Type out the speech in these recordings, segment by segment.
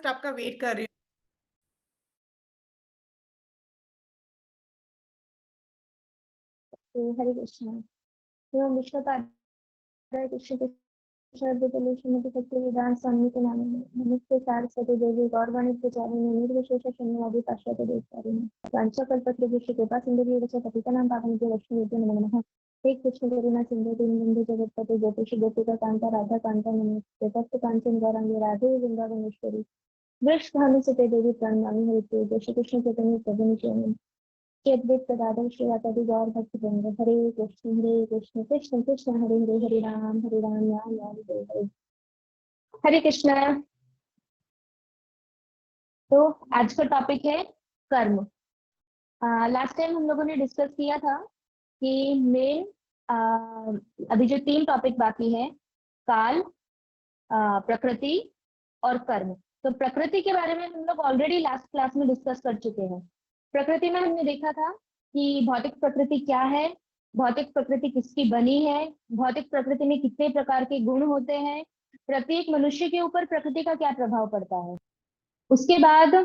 आपका वेट कर रही हूँ। तो हरे कृष्ण। एवं विश्व का कृष्ण शब्द शक्ति विधान स्वामी के नाम नमस्ते सरस्वती देवी गौरवाणी प्रचारिणी निर्विशेष शून्यवादी पाश्चात्य देवतारिणी पंचकल्पत्र विश्व कृपा सुंदरी रच पतिका नाम पावन के लक्ष्मी विद्या नमः। हे कृष्ण करुणा सिंधु दीनबंधु जगतपते ज्योतिष गोपिका कांता राधा कांता नमस्ते तप्त कांचन गौरांगी राधे वृंदावनेश्वरी वृषभानुसुते देवी प्रणमामि हरिप्रिय जय श्री कृष्ण चैतन्य प्रभु नित्यानंद श्री अद्वैत गदाधर श्रीवासादि गौर भक्तवृंद हरे कृष्ण कृष्ण कृष्ण हरे हरे हरे राम राम राम हरे हरे। हरे कृष्ण। तो आज का टॉपिक है कर्म। लास्ट टाइम हम लोगों ने डिस्कस किया था कि मेन अभी जो 3 टॉपिक बाकी है, काल, प्रकृति और कर्म। तो प्रकृति के बारे में हम लोग ऑलरेडी लास्ट क्लास में डिस्कस कर चुके हैं। प्रकृति में हमने देखा था कि भौतिक प्रकृति क्या है, भौतिक प्रकृति किसकी बनी है, भौतिक प्रकृति में कितने प्रकार के गुण होते हैं, प्रत्येक मनुष्य के ऊपर प्रकृति का क्या प्रभाव पड़ता है। उसके बाद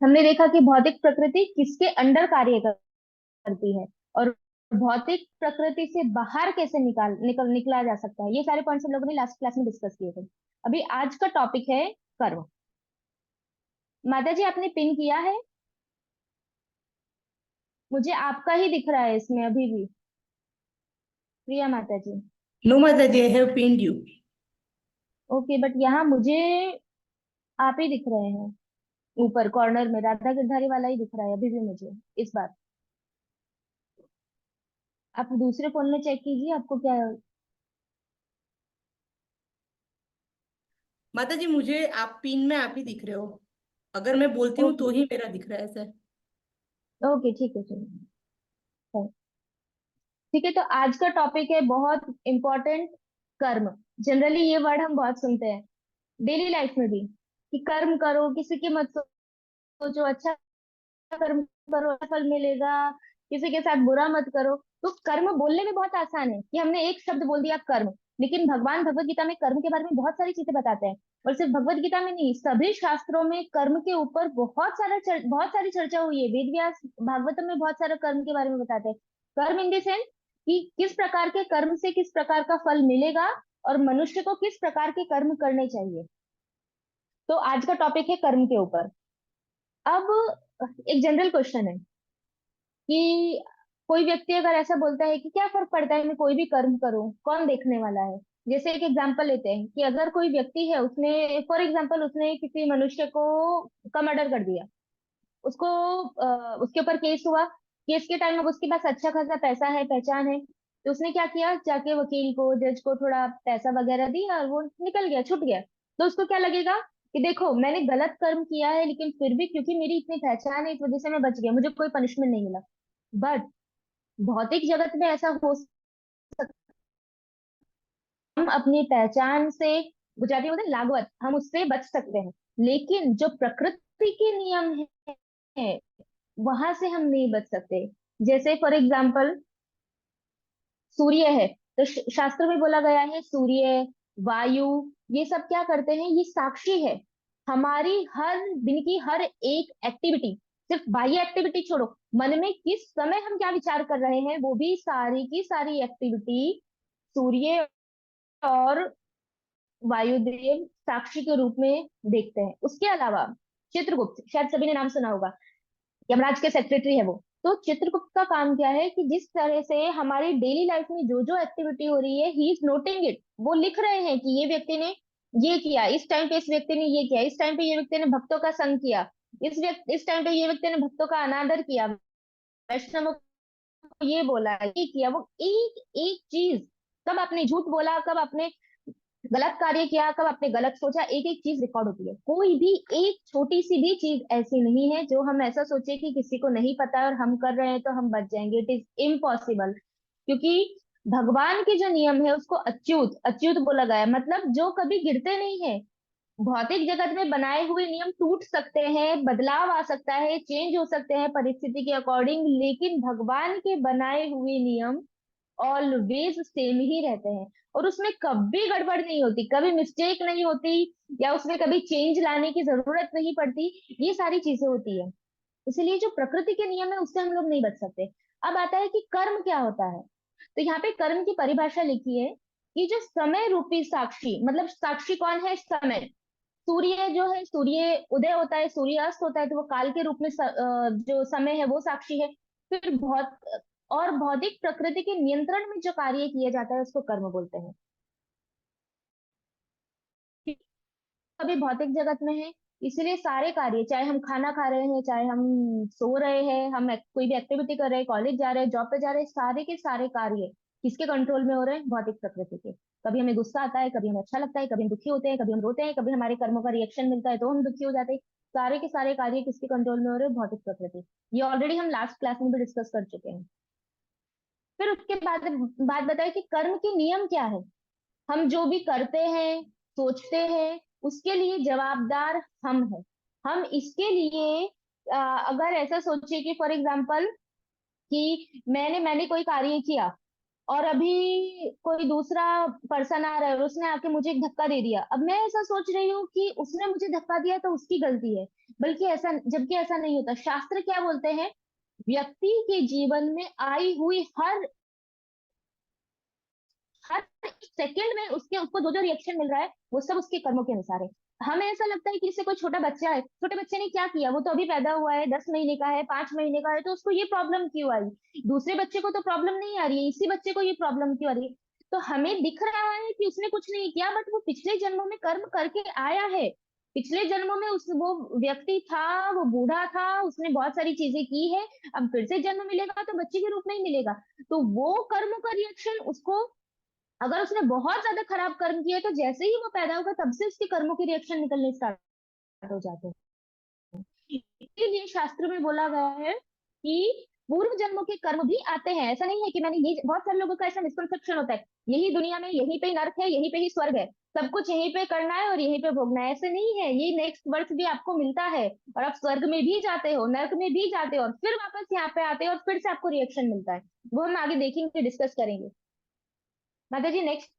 हमने देखा कि भौतिक प्रकृति किसके अंडर कार्य करती है और भौतिक प्रकृति से बाहर कैसे निकला जा सकता है। ये सारे पॉइंट्स हम लोगों ने लास्ट क्लास में डिस्कस किए थे। अभी आज का टॉपिक है कर्म। माता जी आपने पिन किया है? मुझे आपका ही दिख रहा है इसमें अभी भी। प्रिया माता जी। नो माता जी, I have pinned you. Okay, but यहाँ मुझे आप ही दिख रहे हैं। ऊपर कॉर्नर में राधा गिरधारी वाला ही दिख रहा है अभी भी मुझे इस बार। आप दूसरे फोन में चेक कीजिए, आपको क्या। माता जी, मुझे आप पिन में आप ही दिख रहे हो। अगर मैं बोलती हूँ ओके तो ही मेरा दिख रहा है सर। ओके, ठीक है चलिए। ठीक है, तो आज का टॉपिक है बहुत इंपॉर्टेंट, कर्म। जनरली ये वर्ड हम बहुत सुनते हैं डेली लाइफ में भी कि कर्म करो, किसी की मत सोचो, अच्छा कर्म करो अच्छा फल मिलेगा, किसी के साथ बुरा मत करो। तो कर्म बोलने में बहुत आसान है कि हमने एक शब्द बोल दिया कर्म, लेकिन भगवान भगवत गीता में कर्म के बारे में बहुत सारी चीजें बताते हैं। और सिर्फ भगवत गीता में नहीं, सभी शास्त्रों में कर्म के ऊपर बहुत सारी चर्चा हुई है। वेद व्यास भागवतम में बहुत सारा कर्म के बारे में बताते हैं। कर्म इन द सेंस कि किस प्रकार के कर्म से किस प्रकार का फल मिलेगा और मनुष्य को किस प्रकार के कर्म करने चाहिए। तो आज का टॉपिक है कर्म के ऊपर। अब एक जनरल क्वेश्चन है कि कोई व्यक्ति अगर ऐसा बोलता है कि क्या फर्क पड़ता है मैं कोई भी कर्म करूं, कौन देखने वाला है। जैसे एक एग्जांपल लेते हैं कि अगर कोई व्यक्ति है, उसने फॉर एग्जांपल उसने किसी मनुष्य को का मर्डर कर दिया, उसको उसके ऊपर केस हुआ। केस के टाइम अब उसके पास अच्छा खासा पैसा है, पहचान है, तो उसने क्या किया, जाके वकील को जज को थोड़ा पैसा वगैरह दिया और वो निकल गया, छूट गया। तो उसको क्या लगेगा कि देखो मैंने गलत कर्म किया है, लेकिन फिर भी क्योंकि मेरी इतनी पहचान है इस वजह से मैं बच गया, मुझे कोई पनिशमेंट नहीं मिला। बट भौतिक जगत में ऐसा हो सकता, हम अपनी पहचान से, गुजराती में बोलते हैं लागवत, हम उससे बच सकते हैं। लेकिन जो प्रकृति के नियम है वहां से हम नहीं बच सकते। जैसे फॉर एग्जाम्पल सूर्य है, तो शास्त्र में बोला गया है सूर्य, वायु, ये सब क्या करते हैं, ये साक्षी है हमारी हर दिन की हर एक एक्टिविटी। सिर्फ बाह्य एक्टिविटी छोड़ो, मन में किस समय हम क्या विचार कर रहे हैं, वो भी सारी की सारी एक्टिविटी सूर्य और वायुदेव साक्षी के रूप में देखते हैं। उसके अलावा चित्रगुप्त, शायद सभी ने नाम सुना होगा, यमराज के सेक्रेटरी है वो। तो चित्रगुप्त का काम क्या है कि जिस तरह से हमारी डेली लाइफ में जो जो एक्टिविटी हो रही है, ही इज नोटिंग इट। वो लिख रहे हैं कि ये व्यक्ति ने ये किया, इस टाइम पे इस व्यक्ति ने ये किया, इस टाइम पे ये व्यक्ति ने भक्तों का संग किया, इस टाइम पे ये व्यक्ति ने भक्तों का अनादर किया, वैष्णव को ये बोला, ये किया। वो एक एक चीज, कब आपने झूठ बोला, कब आपने गलत कार्य किया, कब आपने गलत सोचा, एक एक चीज रिकॉर्ड होती है। कोई भी एक छोटी सी भी चीज ऐसी नहीं है जो हम ऐसा सोचे कि किसी को नहीं पता है और हम कर रहे हैं तो हम बच जाएंगे। It is impossible. क्योंकि भगवान के जो नियम है उसको अच्युत अच्युत बोला गया है, मतलब जो कभी गिरते नहीं है। भौतिक जगत में बनाए हुए नियम टूट सकते हैं, बदलाव आ सकता है, चेंज हो सकते हैं परिस्थिति के अकॉर्डिंग, लेकिन भगवान के बनाए हुए नियम ऑलवेज सेम ही रहते हैं, और उसमें कभी गड़बड़ नहीं होती, कभी मिस्टेक नहीं होती, या उसमें कभी चेंज लाने की जरूरत नहीं पड़ती। ये सारी चीजें होती है। इसलिए जो प्रकृति के नियम है उससे हम लोग नहीं बच सकते। अब आता है कि कर्म क्या होता है। तो यहाँ पे कर्म की परिभाषा लिखी है कि जो समय रूपी साक्षी, मतलब साक्षी कौन है, समय। सूर्य जो है, सूर्य उदय होता है, सूर्य अस्त होता है, तो वो काल के रूप में जो समय है वो साक्षी है। फिर बहुत और भौतिक प्रकृति के नियंत्रण में जो कार्य किया जाता है उसको कर्म बोलते हैं। अभी भौतिक जगत में है, इसलिए सारे कार्य, चाहे हम खाना खा रहे हैं, चाहे हम सो रहे हैं, हम कोई भी एक्टिविटी कर रहे हैं, कॉलेज जा रहे हैं, जॉब पे जा रहे हैं, सारे के सारे कार्य किसके कंट्रोल में हो रहे हैं, भौतिक प्रकृति के। कभी हमें गुस्सा आता है, कभी हमें अच्छा लगता है, कभी हम दुखी होते हैं, कभी हम रोते हैं, कभी हमारे कर्मों का रिएक्शन मिलता है तो हम दुखी हो जाते हैं। सारे के सारे कार्य किसके कंट्रोल में हो रहे हैं, भौतिक प्रकृति। ये ऑलरेडी हम लास्ट क्लास में भी डिस्कस कर चुके हैं। फिर उसके बाद बात बताए कि कर्म के नियम क्या है। हम जो भी करते हैं, सोचते हैं, उसके लिए जवाबदार हम हैं। हम इसके लिए अगर ऐसा सोचिए कि फॉर एग्जाम्पल कि मैंने कोई कार्य किया, और अभी कोई दूसरा पर्सन आ रहा है और उसने आके मुझे एक धक्का दे दिया। अब मैं ऐसा सोच रही हूँ कि उसने मुझे धक्का दिया तो उसकी गलती है, बल्कि ऐसा, जबकि ऐसा नहीं होता। शास्त्र क्या बोलते हैं, व्यक्ति के जीवन में आई हुई हर हर सेकंड में उसके उसको जो जो रिएक्शन मिल रहा है वो सब उसके कर्मों के अनुसार है। हमें ऐसा लगता है कि इससे कोई छोटा बच्चा है, छोटे बच्चे ने क्या किया, वो तो अभी पैदा हुआ है, 10 महीने का है, 5 महीने का है, तो उसको ये प्रॉब्लम क्यों आई, दूसरे बच्चे को तो प्रॉब्लम नहीं आ रही है, इसी बच्चे को ये प्रॉब्लम क्यों आ रही है। तो हमें दिख रहा है कि उसने कुछ नहीं किया, बट वो पिछले जन्मों में कर्म करके आया है। पिछले जन्मों में उस वो व्यक्ति था, वो बूढ़ा था, उसने बहुत सारी चीजें की है। अब फिर से जन्म मिलेगा तो बच्चे के रूप में ही मिलेगा। तो वो कर्म का रिएक्शन उसको, अगर उसने बहुत ज्यादा खराब कर्म किए तो जैसे ही वो पैदा होगा तब से उसके कर्मों के रिएक्शन निकलने स्टार्ट हो जाते हैं। इसीलिए शास्त्र में बोला गया है कि पूर्व जन्मों के कर्म भी आते हैं। ऐसा नहीं है कि मैंने ये, बहुत सारे लोगों का ऐसा मिसकंसेप्शन होता है, यही दुनिया में, यहीं पे ही नर्क है, यहीं पे ही स्वर्ग है, सब कुछ यहीं पे करना है और यहीं पे भोगना है। ऐसे नहीं है, ये नेक्स्ट बर्थ भी आपको मिलता है, और आप स्वर्ग में भी जाते हो, नर्क में भी जाते हो, और फिर वापस यहाँ पे आते हो और फिर से आपको रिएक्शन मिलता है। वो हम आगे देखेंगे, डिस्कस करेंगे। माता जी नेक्स्ट।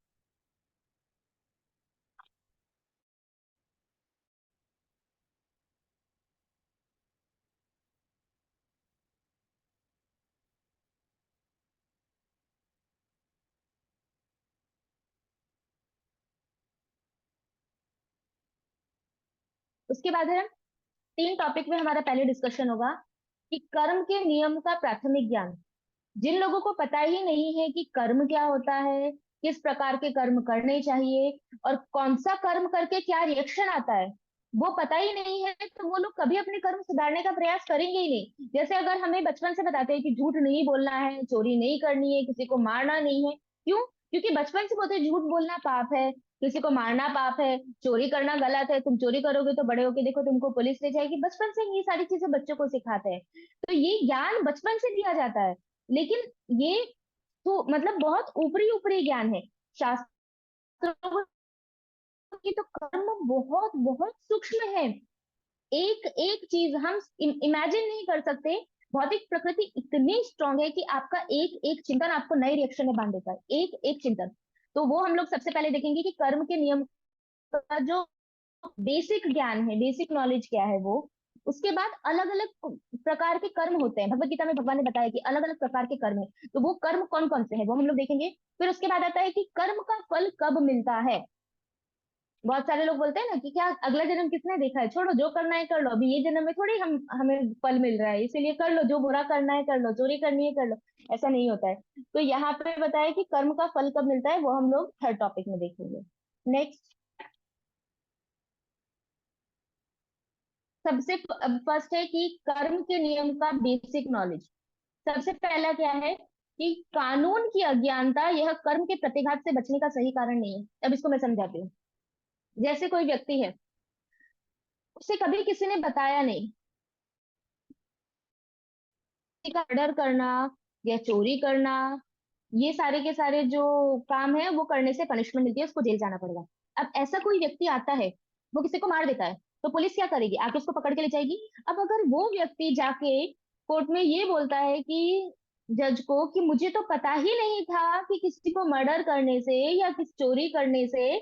उसके बाद है, 3 टॉपिक में हमारा पहले डिस्कशन होगा कि कर्म के नियम का प्राथमिक ज्ञान। जिन लोगों को पता ही नहीं है कि कर्म क्या होता है, किस प्रकार के कर्म करने चाहिए, और कौन सा कर्म करके क्या रिएक्शन आता है, वो पता ही नहीं है, तो वो लोग कभी अपने कर्म सुधारने का प्रयास करेंगे ही नहीं। जैसे अगर हमें बचपन से बताते हैं कि झूठ नहीं बोलना है, चोरी नहीं करनी है, किसी को मारना नहीं है, क्यों? क्योंकि बचपन से बोलते हैं झूठ बोलना पाप है, किसी को मारना पाप है, चोरी करना गलत है, तुम चोरी करोगे तो बड़े होके देखो तुमको पुलिस ले जाएगी। बचपन से ये सारी चीजें बच्चों को सिखाते हैं, तो ये ज्ञान बचपन से दिया जाता है। लेकिन ये तो मतलब बहुत ऊपरी ऊपरी ज्ञान है। शास्त्रों की तो कर्म बहुत बहुत सूक्ष्म है। एक एक चीज हम इमेजिन नहीं कर सकते। भौतिक प्रकृति इतनी स्ट्रांग है कि आपका एक एक चिंतन आपको नए रिएक्शन में बांध देता है, एक एक चिंतन। तो वो हम लोग सबसे पहले देखेंगे कि कर्म के नियम का जो बेसिक ज्ञान है, बेसिक नॉलेज क्या है वो। उसके बाद अलग अलग प्रकार के कर्म होते हैं, भगवत गीता में भगवान ने बताया कि अलग अलग प्रकार के कर्म है, तो वो कर्म कौन कौन से हैं वो हम लोग देखेंगे। फिर उसके बाद आता है कि कर्म का फल कब मिलता है। बहुत सारे लोग बोलते हैं ना कि क्या अगला जन्म किसने देखा है, छोड़ो जो करना है कर लो, अभी ये जन्म में थोड़ी हम हमें फल मिल रहा है, इसीलिए कर लो, जो बुरा करना है कर लो, चोरी करनी है कर लो। ऐसा नहीं होता है। तो यहाँ पे बताया कि कर्म का फल कब मिलता है वो हम लोग थर्ड टॉपिक में देखेंगे। नेक्स्ट, सबसे फर्स्ट है कि कर्म के नियम का बेसिक नॉलेज। सबसे पहला क्या है कि कानून की अज्ञानता यह कर्म के प्रतिघात से बचने का सही कारण नहीं है। अब इसको मैं समझाती हूँ। जैसे कोई व्यक्ति है, उसे कभी किसी ने बताया नहीं, किसी का मर्डर करना या चोरी करना, ये सारे के सारे जो काम है वो करने से पनिशमेंट मिलती है, उसको जेल जाना पड़ेगा। अब ऐसा कोई व्यक्ति आता है, वो किसी को मार देता है, तो पुलिस क्या करेगी, आके उसको पकड़ के ले जाएगी। अब अगर वो व्यक्ति जाके कोर्ट में ये बोलता है कि जज को कि मुझे तो पता ही नहीं था कि किसी को मर्डर करने से या किसी चोरी करने से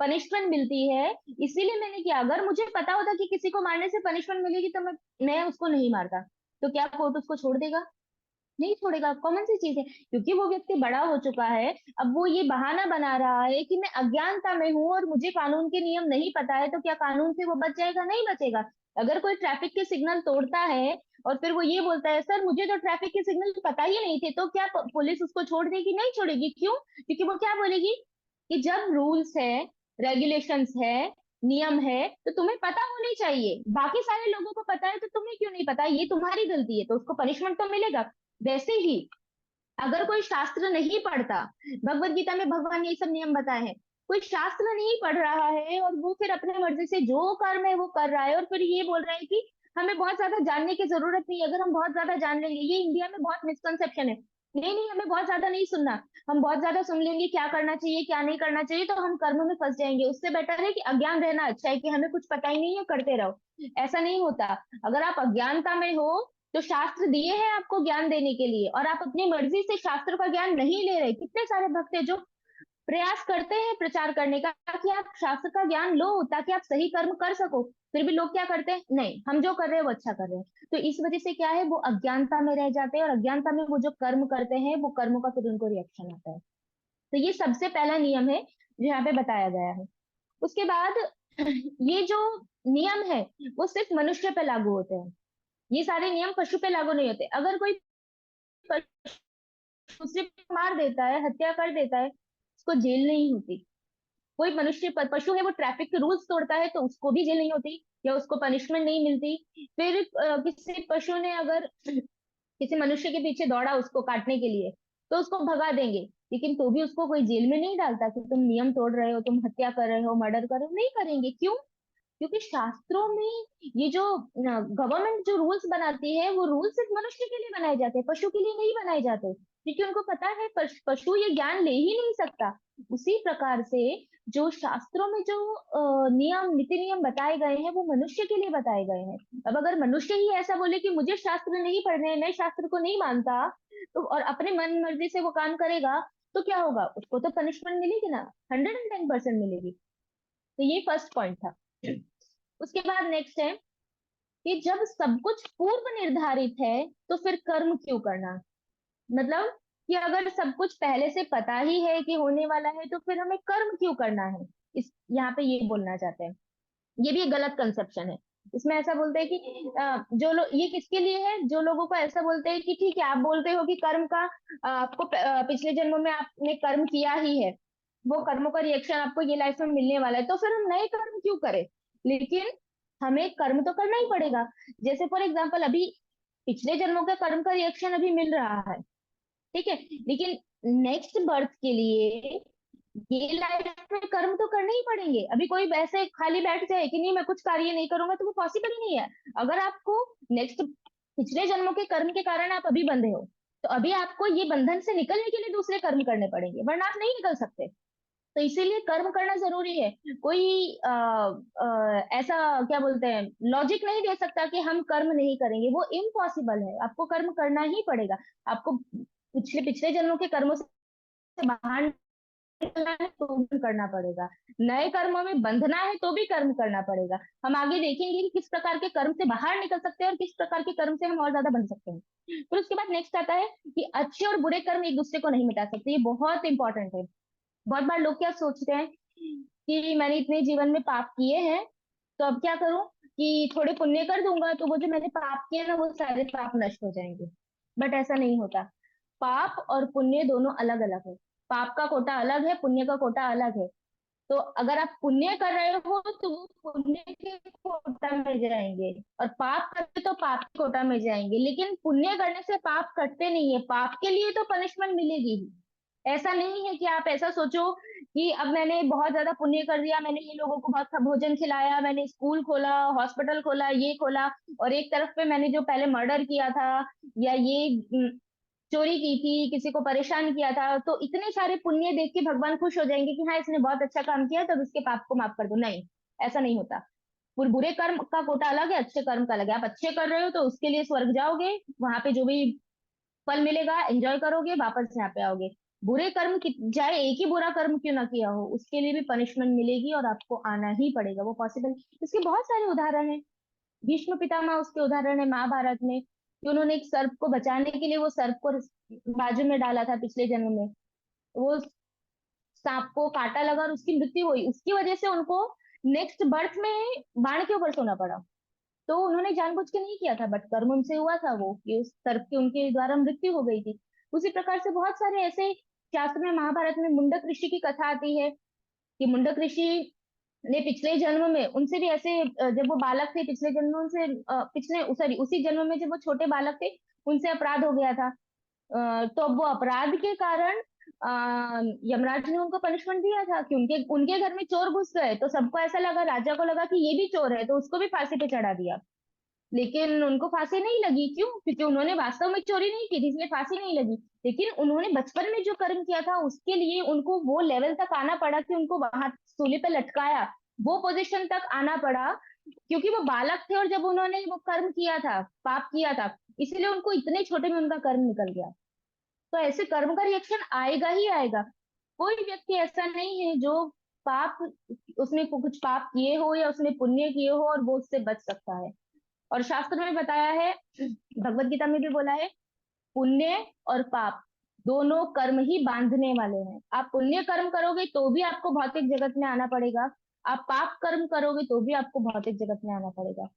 पनिशमेंट मिलती है, इसीलिए मैंने किया। अगर मुझे पता होता कि किसी को मारने से पनिशमेंट मिलेगी तो मैं उसको नहीं मारता। तो क्या कोर्ट उसको छोड़ देगा? नहीं छोड़ेगा। कॉमन सी चीज है, क्योंकि वो व्यक्ति बड़ा हो चुका है। अब वो ये बहाना बना रहा है कि मैं अज्ञानता में हूँ और मुझे कानून के नियम नहीं पता है, तो क्या कानून से वो बच जाएगा? नहीं बचेगा। अगर कोई ट्रैफिक के सिग्नल तोड़ता है और फिर वो ये बोलता है सर मुझे तो ट्रैफिक के सिग्नल पता ही नहीं थे, तो क्या पुलिस उसको छोड़ देगी? नहीं छोड़ेगी। क्यों? क्योंकि वो क्या बोलेगी कि जब रूल्स है, रेगुलेशंस है, नियम है, तो तुम्हें पता होनी चाहिए। बाकी सारे लोगों को पता है तो तुम्हें क्यों नहीं पता? ये तुम्हारी गलती है, तो उसको पनिशमेंट तो मिलेगा। वैसे ही अगर कोई शास्त्र नहीं पढ़ता, भगवत गीता में भगवान ने ये सब नियम बताए हैं, कोई शास्त्र नहीं पढ़ रहा है और वो फिर अपने मर्जी से जो कर्म है वो कर रहा है और फिर ये बोल रहा है कि हमें बहुत ज्यादा जानने की जरूरत नहीं है, अगर हम बहुत ज्यादा जान लेंगे। ये इंडिया में बहुत मिसकंसेप्शन है। नहीं नहीं, हमें बहुत ज्यादा नहीं सुनना। हम बहुत ज्यादा सुन लेंगे क्या करना चाहिए क्या नहीं करना चाहिए, तो हम कर्म में फंस जाएंगे। उससे बेटर है कि अज्ञान रहना अच्छा है, कि हमें कुछ पता ही नहीं है करते रहो। ऐसा नहीं होता। अगर आप अज्ञानता में हो तो शास्त्र दिए हैं आपको ज्ञान देने के लिए, और आप अपनी मर्जी से शास्त्र का ज्ञान नहीं ले रहे। कितने सारे भक्त हैं जो प्रयास करते हैं प्रचार करने का कि आप शास्त्र का ज्ञान लो ताकि आप सही कर्म कर सको, फिर भी लोग क्या करते हैं, नहीं हम जो कर रहे हैं वो अच्छा कर रहे हैं। तो इस वजह से क्या है, वो अज्ञानता में रह जाते हैं, और अज्ञानता में वो जो कर्म करते हैं वो कर्मों का फिर उनको रिएक्शन आता है। तो ये सबसे पहला नियम है जो यहाँ पे बताया गया है। उसके बाद ये जो नियम है वो सिर्फ मनुष्य पे लागू होते हैं। ये सारे नियम पशु पे लागू नहीं होते। अगर कोई पशु दूसरे को मार देता है, हत्या कर देता है, उसको जेल नहीं होती। कोई मनुष्य पशु है वो ट्रैफिक के रूल्स तोड़ता है तो उसको भी जेल नहीं होती या उसको पनिशमेंट नहीं मिलती। फिर किसी पशु ने अगर किसी मनुष्य के पीछे दौड़ा उसको काटने के लिए, तो उसको भगा देंगे, लेकिन तो भी उसको कोई जेल में नहीं डालता कि तुम नियम तोड़ रहे हो, तुम हत्या कर रहे हो, मर्डर कर रहे हो। नहीं करेंगे। क्यों? क्योंकि शास्त्रों में ये जो गवर्नमेंट जो रूल्स बनाती है वो रूल्स सिर्फ मनुष्य के लिए बनाए जाते हैं, पशु के लिए नहीं बनाए जाते, क्योंकि उनको पता है पशु ये ज्ञान ले ही नहीं सकता। उसी प्रकार से जो शास्त्रों में जो नियम नीति नियम बताए गए हैं वो मनुष्य के लिए बताए गए हैं। अब अगर मनुष्य ही ऐसा बोले कि मुझे शास्त्र नहीं पढ़ने, मैं शास्त्र को नहीं मानता, तो और अपने मन मर्जी से वो काम करेगा, तो क्या होगा? उसको तो पनिशमेंट मिलेगी ना, 110% मिलेगी। तो ये फर्स्ट पॉइंट था। उसके बाद नेक्स्ट है कि जब सब कुछ पूर्व निर्धारित है तो फिर कर्म क्यों करना? मतलब कि अगर सब कुछ पहले से पता ही है कि होने वाला है तो फिर हमें कर्म क्यों करना है? इस यहाँ पे ये बोलना चाहते हैं। ये भी एक गलत कंसेप्शन है। इसमें ऐसा बोलते हैं कि जो लोग, ये किसके लिए है, जो लोगों को ऐसा बोलते हैं कि ठीक है आप बोलते हो कि कर्म का आपको पिछले जन्मों में आपने कर्म किया ही है, वो कर्मों का रिएक्शन आपको ये लाइफ में मिलने वाला है, तो फिर हम नए कर्म क्यों करें? लेकिन हमें कर्म तो करना ही पड़ेगा। जैसे फॉर एग्जाम्पल अभी पिछले जन्मों के कर्म का रिएक्शन अभी मिल रहा है, ठीक है, लेकिन नेक्स्ट बर्थ के लिए ये लाइफ में कर्म तो करने ही पड़ेंगे। अभी कोई वैसे खाली बैठ जाए कि नहीं मैं कुछ कार्य नहीं करूंगा, तो वो पॉसिबल ही नहीं है। अगर आपको नेक्स्ट पिछले जन्मों के कर्म के कारण आप अभी बंधे हो, तो अभी आपको ये बंधन से निकलने के लिए दूसरे कर्म करने पड़ेंगे, वरना आप नहीं निकल सकते। तो इसीलिए कर्म करना जरूरी है। कोई ऐसा क्या बोलते हैं, लॉजिक नहीं दे सकता कि हम कर्म नहीं करेंगे, वो इम्पॉसिबल है। आपको कर्म करना ही पड़ेगा। आपको पिछले पिछले जन्मों के कर्मों से बाहर निकलना है तो भी करना पड़ेगा, नए कर्मों में बंधना है तो भी कर्म करना पड़ेगा। हम आगे देखेंगे कि किस प्रकार के कर्म से बाहर निकल सकते हैं और किस प्रकार के कर्म से हम और ज्यादा बंध सकते हैं। फिर उसके बाद नेक्स्ट आता है कि अच्छे और बुरे कर्म एक दूसरे को नहीं मिटा सकते। ये बहुत इंपॉर्टेंट है। बहुत बार लोग क्या सोचते हैं कि मैंने इतने जीवन में पाप किए हैं, तो अब क्या करूं कि थोड़े पुण्य कर दूंगा तो वो जो मैंने पाप किए ना वो सारे पाप नष्ट हो जाएंगे। बट ऐसा नहीं होता। पाप और पुण्य दोनों अलग अलग है। पाप का कोटा अलग है, पुण्य का कोटा अलग है। तो अगर आप पुण्य कर रहे हो तो वो पुण्य के कोटा में जाएंगे, और पाप करते तो पाप के कोटा में जाएंगे। लेकिन पुण्य करने से पाप कटते नहीं है, पाप के लिए तो पनिशमेंट मिलेगी ही। ऐसा नहीं है कि आप ऐसा सोचो कि अब मैंने बहुत ज्यादा पुण्य कर दिया, मैंने ये लोगों को बहुत भोजन खिलाया, मैंने स्कूल खोला, हॉस्पिटल खोला, ये खोला, और एक तरफ पे मैंने जो पहले मर्डर किया था या ये चोरी की थी, किसी को परेशान किया था, तो इतने सारे पुण्य देख के भगवान खुश हो जाएंगे कि हाँ इसने बहुत अच्छा काम किया तो अब इसके पाप को माफ कर दो। नहीं, ऐसा नहीं होता। बुरे कर्म का कोटा अलग है, अच्छे कर्म का अलग है। आप अच्छे कर रहे हो तो उसके लिए स्वर्ग जाओगे, वहां पे जो भी फल मिलेगा, एंजॉय करोगे, वापस यहाँ पे आओगे। बुरे कर्म चाहे एक ही बुरा कर्म क्यों ना किया हो, उसके लिए भी पनिशमेंट मिलेगी और आपको आना ही पड़ेगा, वो पॉसिबल। इसके बहुत सारे उदाहरण हैं। भीष्म पितामह उसके उदाहरण है महाभारत में, कि उन्होंने एक सर्प को बचाने के लिए वो सर्प को बाजू में डाला था पिछले जन्म में। वो सांप को कांटा लगा और उसकी मृत्यु हुई, उसकी वजह से उनको नेक्स्ट बर्थ में बाण के ऊपर सोना पड़ा। तो उन्होंने जानबूझ के नहीं किया था, बट कर्म उनसे हुआ था वो, कि उस सर्प की उनके द्वारा मृत्यु हो गई थी। उसी प्रकार से बहुत सारे ऐसे शास्त्र में, महाभारत में मुंडक ऋषि की कथा आती है, कि मुंडक ऋषि ने पिछले जन्म में उनसे भी ऐसे जब वो बालक थे पिछले जन्म में उनसे पिछले सॉरी उसी जन्म में जब वो छोटे बालक थे, उनसे अपराध हो गया था। तो वो अपराध के कारण यमराज ने उनको पनिशमेंट दिया था, कि उनके उनके घर में चोर घुस गए, तो सबको ऐसा लगा, राजा को लगा कि ये भी चोर है, तो उसको भी फांसी पे चढ़ा दिया। लेकिन उनको फांसी नहीं लगी, क्यों? क्योंकि उन्होंने वास्तव में चोरी नहीं की थी, इसलिए फांसी नहीं लगी। लेकिन उन्होंने बचपन में जो कर्म किया था उसके लिए उनको वो लेवल तक आना पड़ा, कि उनको वहां सूली पे लटकाया, वो पोजीशन तक आना पड़ा, क्योंकि वो बालक थे और जब उन्होंने वो कर्म किया था, पाप किया था, इसलिए उनको इतने छोटे में उनका कर्म निकल गया। तो ऐसे कर्म का रिएक्शन आएगा ही आएगा। कोई व्यक्ति ऐसा नहीं है जो पाप, उसने कुछ पाप किए हो या उसने पुण्य किए हो और वो उससे बच सकता है। और शास्त्र में बताया है, भगवत गीता में भी बोला है, पुण्य और पाप दोनों कर्म ही बांधने वाले हैं। आप पुण्य कर्म करोगे तो भी आपको भौतिक जगत में आना पड़ेगा, आप पाप कर्म करोगे तो भी आपको भौतिक जगत में आना पड़ेगा।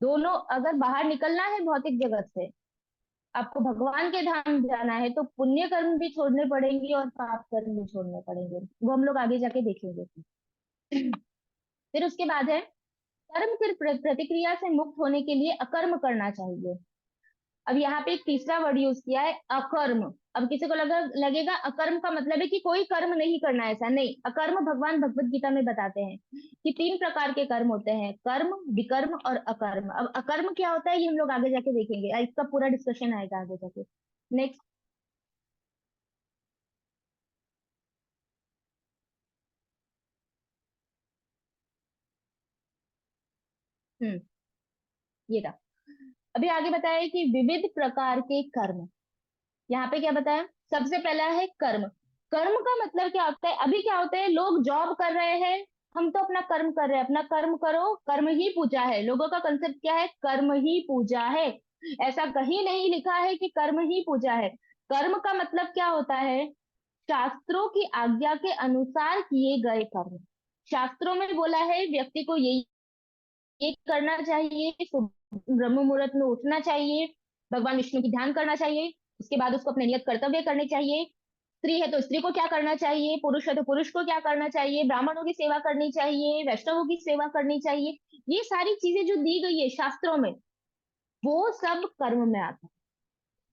दोनों, अगर बाहर निकलना है भौतिक जगत से, आपको भगवान के धाम जाना है, तो पुण्य कर्म भी छोड़ने पड़ेंगे और पाप कर्म भी छोड़ने पड़ेंगे, वो हम लोग आगे जाके देखेंगे। फिर उसके बाद है, कर्म फिर प्रतिक्रिया से मुक्त होने के लिए अकर्म करना चाहिए। अब यहाँ पे एक तीसरा वर्ड यूज किया है, अकर्म। अब किसी को लगेगा अकर्म का मतलब है कि कोई कर्म नहीं करना है, ऐसा नहीं। अकर्म भगवान भगवत गीता में बताते हैं कि 3 प्रकार के कर्म होते हैं, कर्म, विकर्म और अकर्म। अब अकर्म क्या होता है ये हम लोग आगे जाके देखेंगे, इसका पूरा डिस्कशन आएगा आगे जाके। नेक्स्ट। हम्म, ये था। अभी आगे बताया कि विविध प्रकार के कर्म। यहाँ पे क्या बताया? सबसे पहला है कर्म। कर्म का मतलब क्या होता है? अभी क्या होता है, लोग जॉब कर रहे हैं, हम तो अपना कर्म कर रहे हैं, अपना कर्म करो, कर्म ही पूजा है। लोगों का कंसेप्ट क्या है? कर्म ही पूजा है। ऐसा कहीं नहीं लिखा है कि कर्म ही पूजा है। कर्म का मतलब क्या होता है? शास्त्रों की आज्ञा के अनुसार किए गए कर्म। शास्त्रों में बोला है व्यक्ति को ये करना चाहिए, ब्रह्म मुहूर्त में उठना चाहिए, भगवान विष्णु की ध्यान करना चाहिए, उसके बाद उसको अपने नियत कर्तव्य करने चाहिए। स्त्री है तो स्त्री को क्या करना चाहिए, पुरुष है तो पुरुष को क्या करना चाहिए, ब्राह्मणों की सेवा करनी चाहिए, वैष्णवों की सेवा करनी चाहिए। ये सारी चीजें जो दी गई है शास्त्रों में, वो सब कर्म में आता है।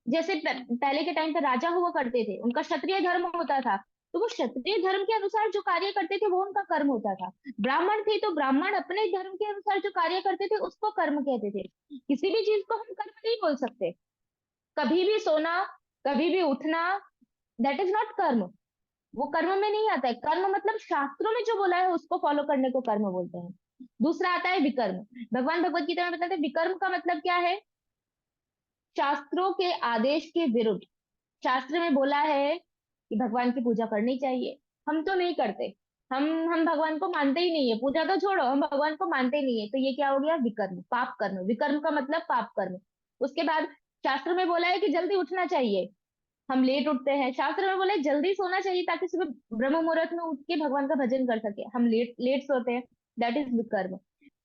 जैसे पहले के टाइम पे राजा हुआ करते थे, उनका क्षत्रिय धर्म होता था, तो वो क्षत्रिय धर्म के अनुसार जो कार्य करते थे वो उनका कर्म होता था। ब्राह्मण थे तो ब्राह्मण अपने धर्म के अनुसार जो कार्य करते थे उसको कर्म कहते थे। किसी भी चीज को हम कर्म नहीं बोल सकते। कभी भी सोना, कभी भी उठना, दैट इज नॉट कर्म। वो कर्म में नहीं आता है। कर्म मतलब शास्त्रों में जो बोला है उसको फॉलो करने को कर्म बोलते हैं। दूसरा आता है विकर्म। भगवान भगवत गीता में बताते हैं विकर्म का मतलब क्या है? शास्त्रों के आदेश के विरुद्ध। शास्त्र में बोला है कि भगवान की पूजा करनी चाहिए, हम तो नहीं करते। हम भगवान को मानते ही नहीं है, पूजा तो छोड़ो, हम भगवान को मानते ही नहीं है, तो ये क्या हो गया? विकर्म, पाप कर्म। विकर्म का मतलब पाप कर्म। उसके बाद शास्त्र में बोला है कि जल्दी उठना चाहिए, हम लेट उठते हैं। शास्त्र में बोला है जल्दी सोना चाहिए ताकि सुबह ब्रह्म मुहूर्त में उठ के भगवान का भजन कर सके, हम लेट लेट सोते हैं, दैट इज विकर्म।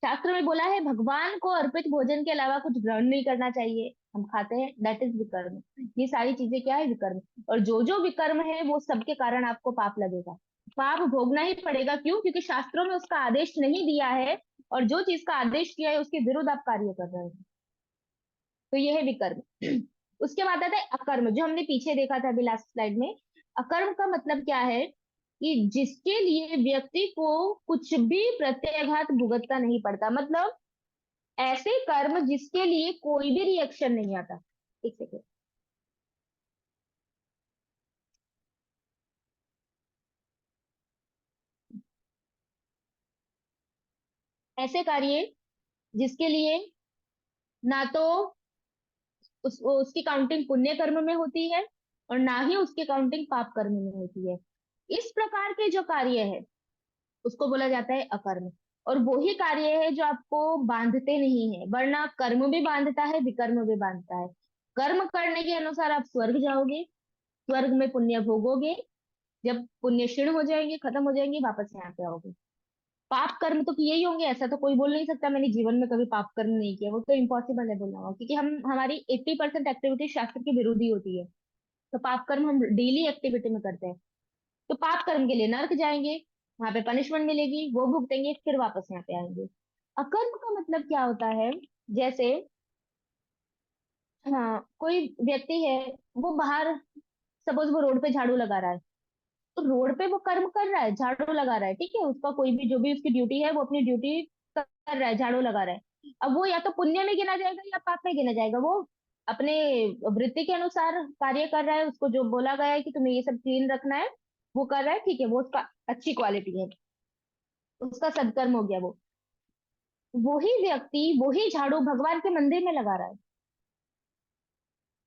शास्त्र में बोला है भगवान को अर्पित भोजन के अलावा कुछ ग्रहण नहीं करना चाहिए, हम खाते हैं, दैट इज विकर्म। ये सारी चीजें क्या है? विकर्म। और जो जो विकर्म है वो सबके कारण आपको पाप लगेगा, पाप भोगना ही पड़ेगा। क्यों? क्योंकि शास्त्रों में उसका आदेश नहीं दिया है, और जो चीज का आदेश किया है उसके विरुद्ध आप कार्य कर रहे हैं। तो ये है विकर्म। उसके बाद आता है अकर्म, जो हमने पीछे देखा था अभी लास्ट स्लाइड में। अकर्म का मतलब क्या है? कि जिसके लिए व्यक्ति को कुछ भी प्रत्याघात भुगतना नहीं पड़ता, मतलब ऐसे कर्म जिसके लिए कोई भी रिएक्शन नहीं आता। एक सेकेंड। ऐसे कार्य जिसके लिए ना तो उसकी काउंटिंग पुण्य कर्म में होती है और ना ही उसकी काउंटिंग पाप कर्म में होती है। इस प्रकार के जो कार्य है उसको बोला जाता है अकर्म। और वो ही कार्य है जो आपको बांधते नहीं है, वरना कर्म भी बांधता है, विकर्म भी बांधता है। कर्म करने के अनुसार आप स्वर्ग जाओगे, स्वर्ग में पुण्य भोगोगे, जब पुण्य क्षीण हो जाएंगे, खत्म हो जाएंगे, वापस यहाँ पे आओगे। पाप कर्म तो किए ही होंगे, ऐसा तो कोई बोल नहीं सकता मैंने जीवन में कभी पाप कर्म नहीं किया, वो तो इम्पॉसिबल है बोलना हुआ, क्योंकि हम हमारी 80% एक्टिविटी शास्त्र के विरोधी होती है। तो पाप कर्म हम डेली एक्टिविटी में करते हैं। तो पाप कर्म के लिए नर्क जाएंगे, वहां पे पनिशमेंट मिलेगी, वो भुगतेंगे, फिर वापस यहाँ पे आएंगे। अकर्म का मतलब क्या होता है? जैसे हाँ, कोई व्यक्ति है, वो बाहर, सपोज वो रोड पे झाड़ू लगा रहा है, तो रोड पे वो कर्म कर रहा है, झाड़ू लगा रहा है, ठीक है, उसका कोई भी जो भी उसकी ड्यूटी है वो अपनी ड्यूटी कर रहा है, झाड़ू लगा रहा है। अब वो या तो पुण्य में गिना जाएगा या पाप में गिना जाएगा। वो अपने वृत्ति के अनुसार कार्य कर रहा है, उसको जो बोला गया है कि तुम्हें ये सब क्लीन रखना है, वो कर रहा है, ठीक है, वो उसका अच्छी क्वालिटी है, उसका सदकर्म हो गया वो। वही व्यक्ति वही झाड़ू भगवान के मंदिर में लगा रहा है,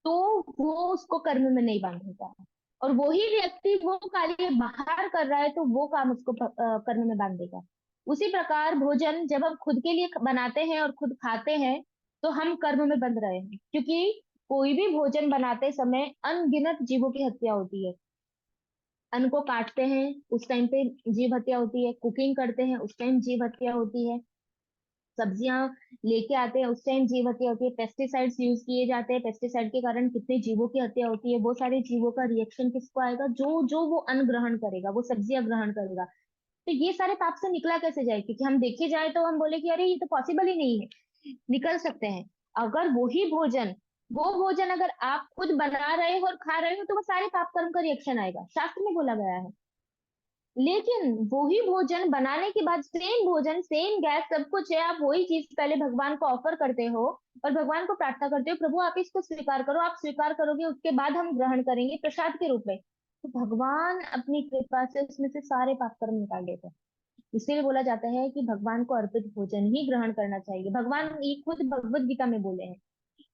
तो वो उसको कर्म में नहीं बांधेगा। और वही व्यक्ति वो कार्य बाहर कर रहा है, तो वो काम उसको कर्म में बांध देगा। उसी प्रकार भोजन जब हम खुद के लिए बनाते हैं और खुद खाते हैं, तो हम कर्म में बंध रहे हैं, क्योंकि कोई भी भोजन बनाते समय अनगिनत जीवों की हत्या होती है। अन्न को काटते हैं उस टाइम पे जीव हत्या होती है, कुकिंग करते हैं उस टाइम जीव हत्या होती है, सब्जियां लेके आते हैं उस टाइम जीव हत्या होती है, पेस्टिसाइड्स यूज किए जाते हैं, पेस्टिसाइड के कारण कितने जीवों की हत्या होती है, वो सारे जीवों का रिएक्शन किसको आएगा? जो जो वो अन्न ग्रहण करेगा, वो सब्जियां ग्रहण करेगा। तो ये सारे पाप से निकला कैसे जाए? क्योंकि हम देखे जाए तो हम बोले कि अरे ये तो पॉसिबल ही नहीं है। निकल सकते हैं। अगर वो भोजन अगर आप खुद बना रहे हो और खा रहे हो, तो वो सारे पाप कर्म का रिएक्शन आएगा, शास्त्र में बोला गया है। लेकिन वही भोजन बनाने के बाद, सेम भोजन, सेम गैस, सब कुछ है, आप वही चीज पहले भगवान को ऑफर करते हो और भगवान को प्रार्थना करते हो, प्रभु आप इसको स्वीकार करो, आप स्वीकार करोगे उसके बाद हम ग्रहण करेंगे प्रसाद के रूप में। तो भगवान अपनी कृपा से उसमें से सारे पाप कर्म निकाल देते हैं। इसलिए बोला जाता है कि भगवान को अर्पित भोजन ही ग्रहण करना चाहिए। भगवान ये खुद भगवत गीता में बोले हैं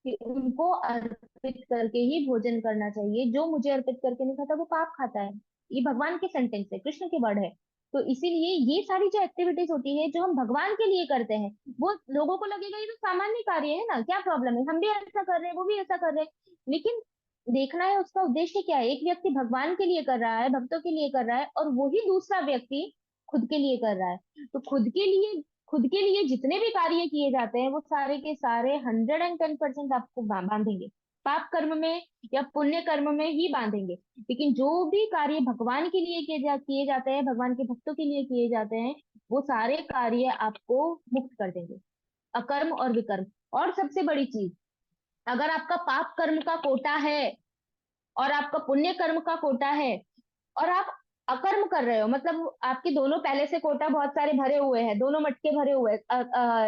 कि उनको अर्पित करके ही भोजन करना चाहिए, जो मुझे अर्पित करके नहीं खाता वो पाप खाता है। ये भगवान के सेंटेंस है, कृष्ण के वर्ड है। तो इसीलिए ये सारी जो एक्टिविटीज होती है जो हम भगवान के लिए करते हैं, वो लोगों को लगेगा ये तो सामान्य कार्य है ना, क्या प्रॉब्लम है, हम भी ऐसा कर रहे हैं, वो भी ऐसा कर रहे हैं। लेकिन देखना है उसका उद्देश्य क्या है। एक व्यक्ति भगवान के लिए कर रहा है, भक्तों के लिए कर रहा है, और वही दूसरा व्यक्ति खुद के लिए कर रहा है। तो खुद के लिए जितने भी कार्य किए जाते हैं, वो सारे के सारे 110% आपको बांधेंगे, पाप कर्म में या पुण्य कर्म में ही बांधेंगे। लेकिन जो भी कार्य भगवान के लिए किए जाते हैं, भगवान के भक्तों के लिए किए जाते हैं, वो सारे कार्य आपको मुक्त कर देंगे, अकर्म और विकर्म। और सबसे बड़ी चीज, अगर आपका पाप कर्म का कोटा है और आपका पुण्य कर्म का कोटा है, और आप अकर्म कर रहे हो, मतलब आपके दोनों पहले से कोटा बहुत सारे भरे हुए हैं, दोनों मटके भरे हुए हैं,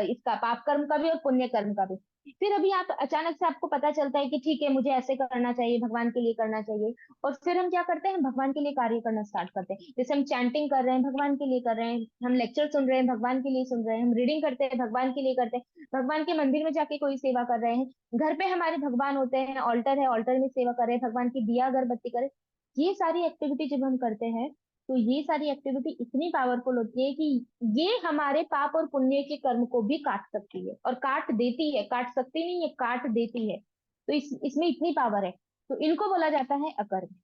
इसका पाप कर्म का भी और पुण्य कर्म का भी। फिर अभी आप अचानक से आपको पता चलता है कि ठीक है मुझे ऐसे करना चाहिए, भगवान के लिए करना चाहिए, और फिर हम क्या करते हैं, भगवान के लिए कार्य करना स्टार्ट करते हैं। जैसे हम चैंटिंग कर रहे हैं, भगवान के लिए कर रहे हैं, हम लेक्चर सुन रहे हैं, भगवान के लिए सुन रहे हैं, हम रीडिंग करते हैं, भगवान के लिए करते हैं, भगवान के मंदिर में जाके कोई सेवा कर रहे हैं, घर पे हमारे भगवान होते हैं, ऑल्टर है, ऑल्टर में सेवा कर रहे हैं, भगवान की दिया अगरबत्ती करे। ये सारी एक्टिविटी जब हम करते हैं, तो ये सारी एक्टिविटी इतनी पावरफुल होती है कि ये हमारे पाप और पुण्य के कर्म को भी काट सकती है, और काट देती है, काट सकती नहीं है, काट देती है। तो इसमें इतनी पावर है। तो इनको बोला जाता है अकर्म।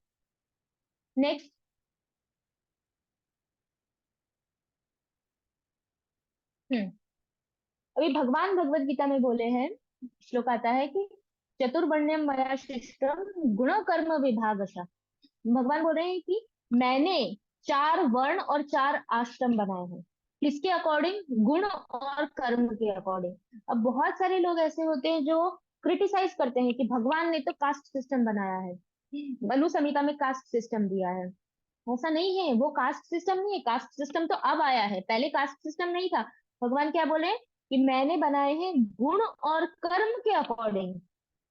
नेक्स्ट। हम्म अभी भगवान भगवत गीता में बोले हैं, श्लोक आता है कि चतुर्वर्ण्यम मया सृष्टम गुण कर्म विभागशः। भगवान बोल रहे हैं कि मैंने 4 वर्ण और 4 आश्रम बनाए हैं। किसके अकॉर्डिंग? गुण और कर्म के अकॉर्डिंग। अब बहुत सारे लोग ऐसे होते हैं जो क्रिटिसाइज करते हैं कि भगवान ने तो कास्ट सिस्टम बनाया है, मनु संहिता में कास्ट सिस्टम दिया है। ऐसा नहीं है, वो कास्ट सिस्टम नहीं है, कास्ट सिस्टम तो अब आया है, पहले कास्ट सिस्टम नहीं था। भगवान क्या बोले कि मैंने बनाए हैं गुण और कर्म के अकॉर्डिंग।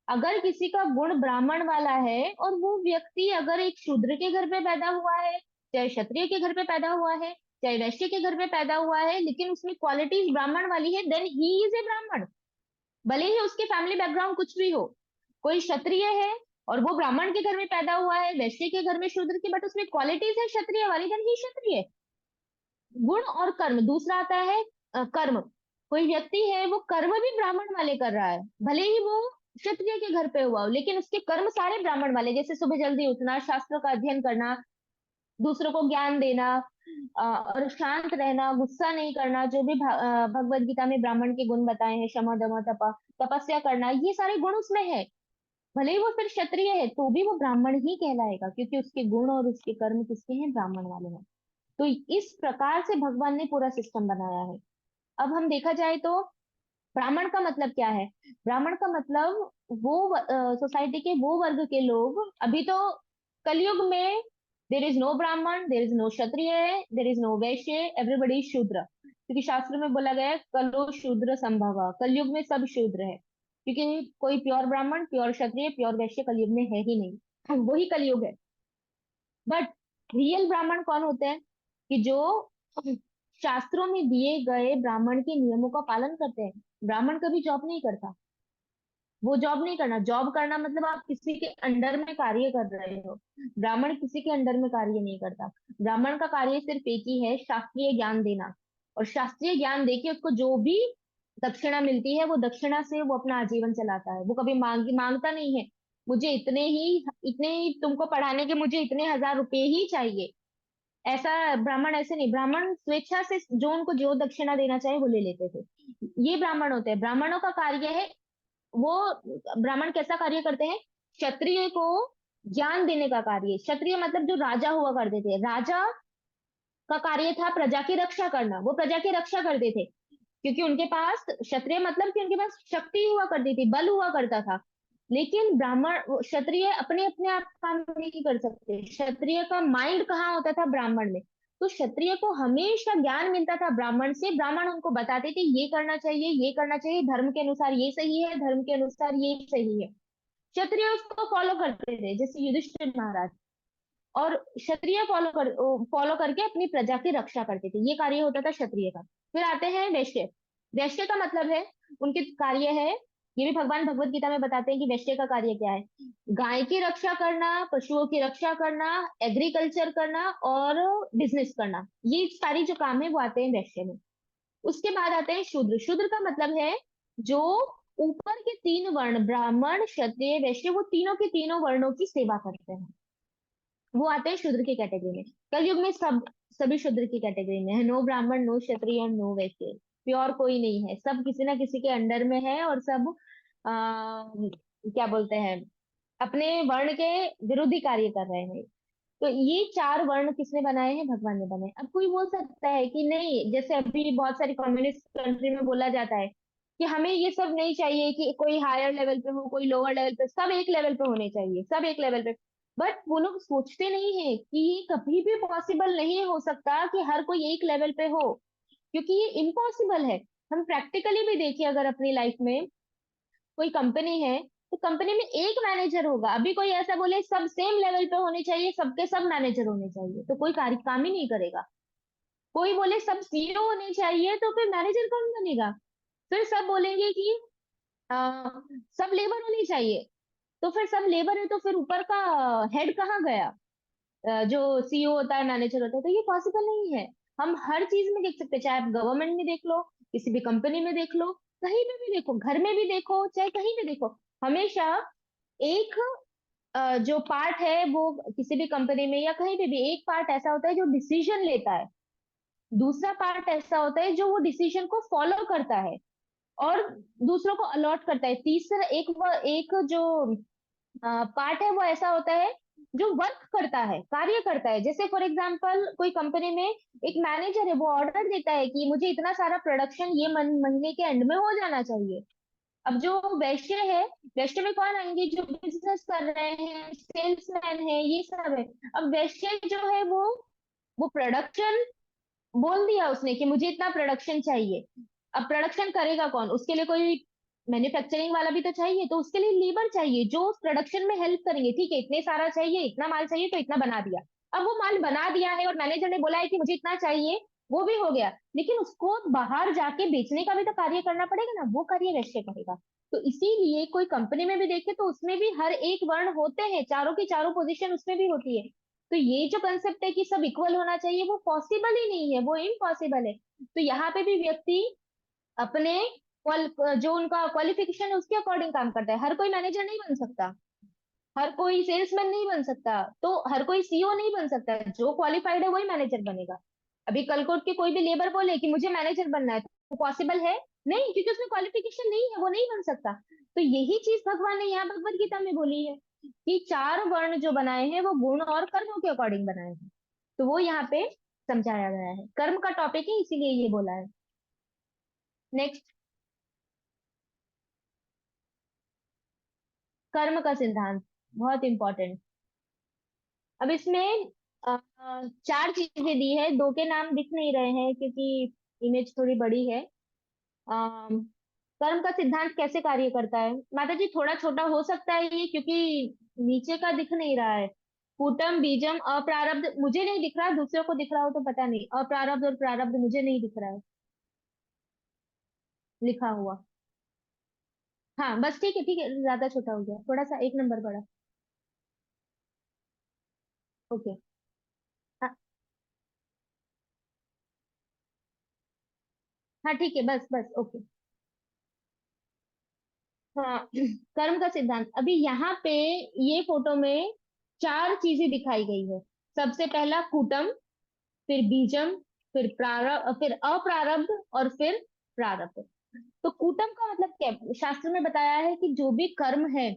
अगर किसी का गुण ब्राह्मण वाला है, और वो व्यक्ति अगर एक शूद्र के घर पे पैदा हुआ है, चाहे क्षत्रिय के घर पे पैदा हुआ है, चाहे वैश्य के घर पे पैदा हुआ है, लेकिन उसमें क्वालिटीज ब्राह्मण वाली है, देन ही इज ए ब्राह्मण। भले ही उसके फैमिली बैकग्राउंड कुछ भी हो, कोई क्षत्रिय है और वो ब्राह्मण के घर में पैदा हुआ है, वैश्य के घर में शूद्र की, बट उसमें क्वालिटीज है क्षत्रिय वाली, देन ही क्षत्रिय। गुण और कर्म, दूसरा आता है कर्म। कोई व्यक्ति है वो कर्म भी ब्राह्मण वाले कर रहा है, भले ही वो क्षत्रिय के घर पे हुआ हो, लेकिन उसके कर्म सारे ब्राह्मण वाले, जैसे सुबह जल्दी उठना, शास्त्रों का अध्ययन करना, दूसरों को ज्ञान देना, और शांत रहना, गुस्सा नहीं करना, जो भी भगवत गीता में ब्राह्मण के गुण बताए हैं, क्षमा दमा तपा, तपस्या करना, ये सारे गुण उसमें है। भले ही वो फिर क्षत्रिय है तो भी वो ब्राह्मण ही कहलाएगा, क्योंकि उसके गुण और उसके कर्म किसके हैं, ब्राह्मण वाले हैं। तो इस प्रकार से भगवान ने पूरा सिस्टम बनाया है। अब हम देखा जाए तो ब्राह्मण का मतलब क्या है? ब्राह्मण का मतलब वो सोसाइटी के वो वर्ग के लोग, अभी तो कलयुग में देर is no Brahmin, there is no Kshatriya, there is no Vaishya, everybody Shudra, क्योंकि शास्त्र में बोला गया है कलो शूद्र संभव, कलयुग में सब शूद्र है, क्योंकि कोई प्योर ब्राह्मण, प्योर क्षत्रिय, प्योर वैश्य कलयुग में है ही नहीं, वही कलयुग है। बट रियल ब्राह्मण कौन होते हैं? कि जो शास्त्रों में दिए गए ब्राह्मण के नियमों का पालन करते हैं। ब्राह्मण कभी जॉब नहीं करता, वो जॉब नहीं करना, जॉब करना मतलब आप किसी के अंडर में कार्य कर रहे हो। ब्राह्मण किसी के अंडर में कार्य नहीं करता। ब्राह्मण का कार्य सिर्फ एक ही है, शास्त्रीय ज्ञान देना, और शास्त्रीय ज्ञान देके उसको जो भी दक्षिणा मिलती है, वो दक्षिणा से वो अपना आजीवन चलाता है। वो कभी मांगता नहीं है, मुझे इतने ही तुमको पढ़ाने के मुझे इतने हजार रुपए ही चाहिए, ऐसा ब्राह्मण ऐसे नहीं। ब्राह्मण स्वेच्छा से जो उनको जो दक्षिणा देना चाहे वो ले लेते थे। ये ब्राह्मण होते हैं। ब्राह्मणों का कार्य है वो, ब्राह्मण कैसा कार्य करते हैं? क्षत्रिय को ज्ञान देने का कार्य। क्षत्रिय मतलब जो राजा हुआ करते थे, राजा का कार्य था प्रजा की रक्षा करना, वो प्रजा की रक्षा करते थे, क्योंकि उनके पास क्षत्रिय मतलब कि उनके पास शक्ति हुआ करती थी, बल हुआ करता था। लेकिन ब्राह्मण क्षत्रिय अपने अपने आप काम नहीं कर सकते। क्षत्रिय का माइंड कहाँ होता था? ब्राह्मण में। तो क्षत्रिय को हमेशा ज्ञान मिलता था ब्राह्मण से। ब्राह्मण उनको बताते थे ये करना चाहिए, ये करना चाहिए, धर्म के अनुसार ये सही है, धर्म के अनुसार ये सही है। क्षत्रिय उसको फॉलो करते थे, जैसे युधिष्ठिर महाराज। और क्षत्रिय फॉलो करके अपनी प्रजा की रक्षा करते थे, ये कार्य होता था क्षत्रिय का। फिर आते हैं वैश्य। वैश्य का मतलब है, उनके कार्य है, ये भी भगवान भगवत गीता में बताते हैं कि वैश्य का कार्य क्या है। गाय की रक्षा करना, पशुओं की रक्षा करना, एग्रीकल्चर करना और बिजनेस करना, ये सारी जो काम है वो आते हैं वैश्य में। उसके बाद आते हैं शूद्र। शूद्र का मतलब है जो ऊपर के तीन वर्ण, ब्राह्मण क्षत्रिय वैश्य, वो तीनों के तीनों वर्णों की सेवा करते हैं, वो आते हैं शूद्र की कैटेगरी में। कलयुग में सभी शूद्र की कैटेगरी में है। नो ब्राह्मण, नो क्षत्रिय और नो वैश्य, प्योर कोई नहीं है, सब किसी ना किसी के अंडर में है, और सब क्या बोलते हैं, अपने वर्ण के विरुद्ध ही कार्य कर रहे हैं। तो ये चार वर्ण किसने बनाए हैं? भगवान ने बनाए। अब कोई बोल सकता है कि नहीं, जैसे अभी बहुत सारी कम्युनिस्ट कंट्री में बोला जाता है कि हमें ये सब नहीं चाहिए कि कोई हायर लेवल पे हो, कोई लोअर लेवल पे, सब एक लेवल पे होने चाहिए, सब एक लेवल पे। बट वो लोग सोचते नहीं है कि ये कभी भी पॉसिबल नहीं हो सकता कि हर कोई एक लेवल पे हो, क्योंकि ये इम्पॉसिबल है। हम प्रैक्टिकली भी देखिए, अगर अपनी लाइफ में कोई कंपनी है, तो कंपनी में एक मैनेजर होगा। अभी कोई ऐसा बोले सब सेम लेवल पे होने चाहिए, सबके सब मैनेजर होने चाहिए, तो कोई कार्य काम ही नहीं करेगा। कोई बोले सब सीईओ होने चाहिए, तो फिर मैनेजर कौन बनेगा? फिर सब बोलेंगे कि आ, सब लेबर होनी चाहिए, तो फिर सब लेबर है तो फिर ऊपर का हेड कहाँ गया? जो सीईओ होता है, मैनेजर होता है। तो ये पॉसिबल नहीं है। हम हर चीज में देख सकते हैं, चाहे आप गवर्नमेंट में देख लो, किसी भी कंपनी में देख लो, कहीं पे भी देखो, घर में भी देखो, चाहे कहीं भी देखो, हमेशा एक जो पार्ट है वो किसी भी कंपनी में या कहीं पे भी, एक पार्ट ऐसा होता है जो डिसीजन लेता है, दूसरा पार्ट ऐसा होता है जो वो डिसीजन को फॉलो करता है और दूसरों को अलॉट करता है, तीसरा एक जो पार्ट है वो ऐसा होता है जो वर्क करता है, कार्य करता है। जैसे फॉर एग्जांपल कोई कंपनी में एक मैनेजर है, वो ऑर्डर देता है कि मुझे इतना सारा प्रोडक्शन ये महीने के एंड में हो जाना चाहिए। अब जो वैश्य है, वैश्य में कौन आएंगे? जो बिजनेस कर रहे हैं, सेल्समैन है, ये सब है। अब वैश्य जो है वो प्रोडक्शन बोल दिया उसने कि मुझे इतना प्रोडक्शन चाहिए। अब प्रोडक्शन करेगा कौन? उसके लिए कोई मैन्युफैक्चरिंग वाला भी तो चाहिए, तो उसके लिए लेबर चाहिए जो उस प्रोडक्शन में हेल्प करेंगे। ठीक है, इतने सारा चाहिए, इतना माल चाहिए, तो इतना बना दिया। अब वो माल बना दिया है और मैनेजर ने बोला है कि मुझे इतना चाहिए, वो भी हो गया, लेकिन उसको बाहर जाके बेचने का भी तो कार्य करना पड़ेगा ना, वो कार्य वैश्य करेगा। तो इसीलिए कोई कंपनी में भी देखे तो उसमें भी हर एक वर्ण होते हैं, चारों की चारों पोजीशन उसमें भी होती है। तो ये जो कंसेप्ट है कि सब इक्वल होना चाहिए, वो पॉसिबल ही नहीं है, वो इम्पॉसिबल है। तो यहाँ पे भी व्यक्ति अपने जो उनका क्वालिफिकेशन है उसके अकॉर्डिंग काम करता है। हर कोई मैनेजर नहीं बन सकता, हर कोई सेल्समैन नहीं बन सकता, तो हर कोई सीईओ नहीं बन सकता। जो क्वालिफाइड है वही मैनेजर बनेगा। अभी कल को उठ के कोई भी लेबर बोले कि मुझे मैनेजर बनना है, तो पॉसिबल है नहीं, क्योंकि उसमें क्वालिफिकेशन नहीं है, वो नहीं बन सकता। तो यही चीज भगवान ने यहाँ भगवत गीता में बोली है कि चार वर्ण जो बनाए हैं वो गुण और कर्मों के अकॉर्डिंग बनाए हैं। तो वो यहाँ पे समझाया गया है, कर्म का टॉपिक है इसीलिए ये बोला है। नेक्स्ट, कर्म का सिद्धांत, बहुत इंपॉर्टेंट। अब इसमें चार चीजें दी है, दो के नाम दिख नहीं रहे हैं क्योंकि इमेज थोड़ी बड़ी है। अम, कर्म का सिद्धांत कैसे कार्य करता है, माता जी थोड़ा छोटा हो सकता है ये, क्योंकि नीचे का दिख नहीं रहा है। कूटम बीजम अप्रारब्ध मुझे नहीं दिख रहा, दूसरों को दिख रहा हो तो पता नहीं, अप्रारब्ध और प्रारब्ध मुझे नहीं दिख रहा है लिखा हुआ। हाँ बस ठीक है, ज्यादा छोटा हो गया, थोड़ा सा एक नंबर बड़ा। ओके। हाँ हाँ ठीक है, बस बस ओके। हाँ कर्म का सिद्धांत, अभी यहाँ पे ये फोटो में चार चीजें दिखाई गई है। सबसे पहला कूटम, फिर बीजम, फिर प्रारब्ध, फिर अप्रारब्ध, और फिर प्रारब्ध। तो कूटम का मतलब क्या है? शास्त्र में बताया है कि जो भी कर्म है,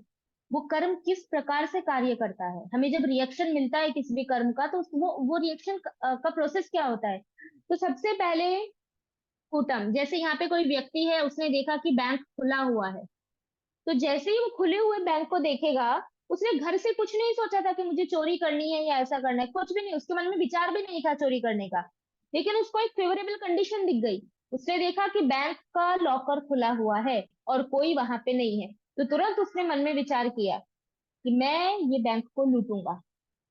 वो कर्म किस प्रकार से कार्य करता है। हमें जब रिएक्शन मिलता है किसी भी कर्म का, तो वो रिएक्शन का प्रोसेस क्या होता है। तो सबसे पहले कूटम, जैसे यहाँ पे कोई व्यक्ति है, उसने देखा कि बैंक खुला हुआ है, तो जैसे ही वो खुले हुए बैंक को देखेगा, उसने घर से कुछ नहीं सोचा था कि मुझे चोरी करनी है या ऐसा करना है, कुछ भी नहीं, उसके मन में विचार भी नहीं था चोरी करने का। लेकिन उसको एक फेवरेबल कंडीशन दिख गई, उसने देखा कि बैंक का लॉकर खुला हुआ है और कोई वहां पे नहीं है, तो तुरंत उसने मन में विचार किया कि मैं ये बैंक को लूटूंगा।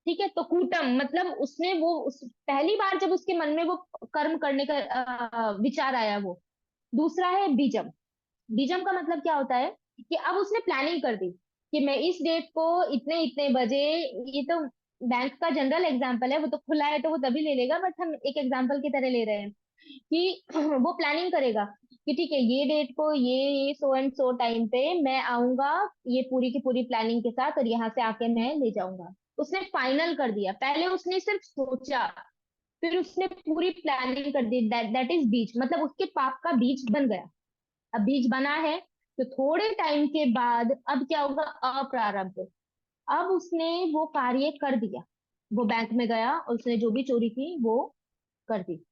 ठीक है, तो कूटम मतलब उसने पहली बार जब उसके मन में वो कर्म करने का विचार आया वो। दूसरा है बीजम। बीजम का मतलब क्या होता है कि अब उसने प्लानिंग कर दी कि मैं इस डेट को इतने इतने बजे, ये तो बैंक का जनरल एग्जांपल है, वो तो खुला है तो वो तभी ले लेगा, बट हम एक एग्जांपल की तरह ले रहे हैं कि वो प्लानिंग करेगा कि ठीक है ये डेट को ये सो एंड सो टाइम पे मैं आऊंगा, ये पूरी की पूरी प्लानिंग के साथ, और यहाँ से आके मैं ले जाऊंगा। उसने फाइनल कर दिया, पहले उसने सिर्फ सोचा, फिर उसने पूरी प्लानिंग कर दी, दैट इज बीज, मतलब उसके पाप का बीज बन गया। अब बीज बना है, तो थोड़े टाइम के बाद अब क्या होगा, अप्रारब्ध। अब उसने वो कार्य कर दिया, वो बैंक में गया और उसने जो भी चोरी की वो कर दी।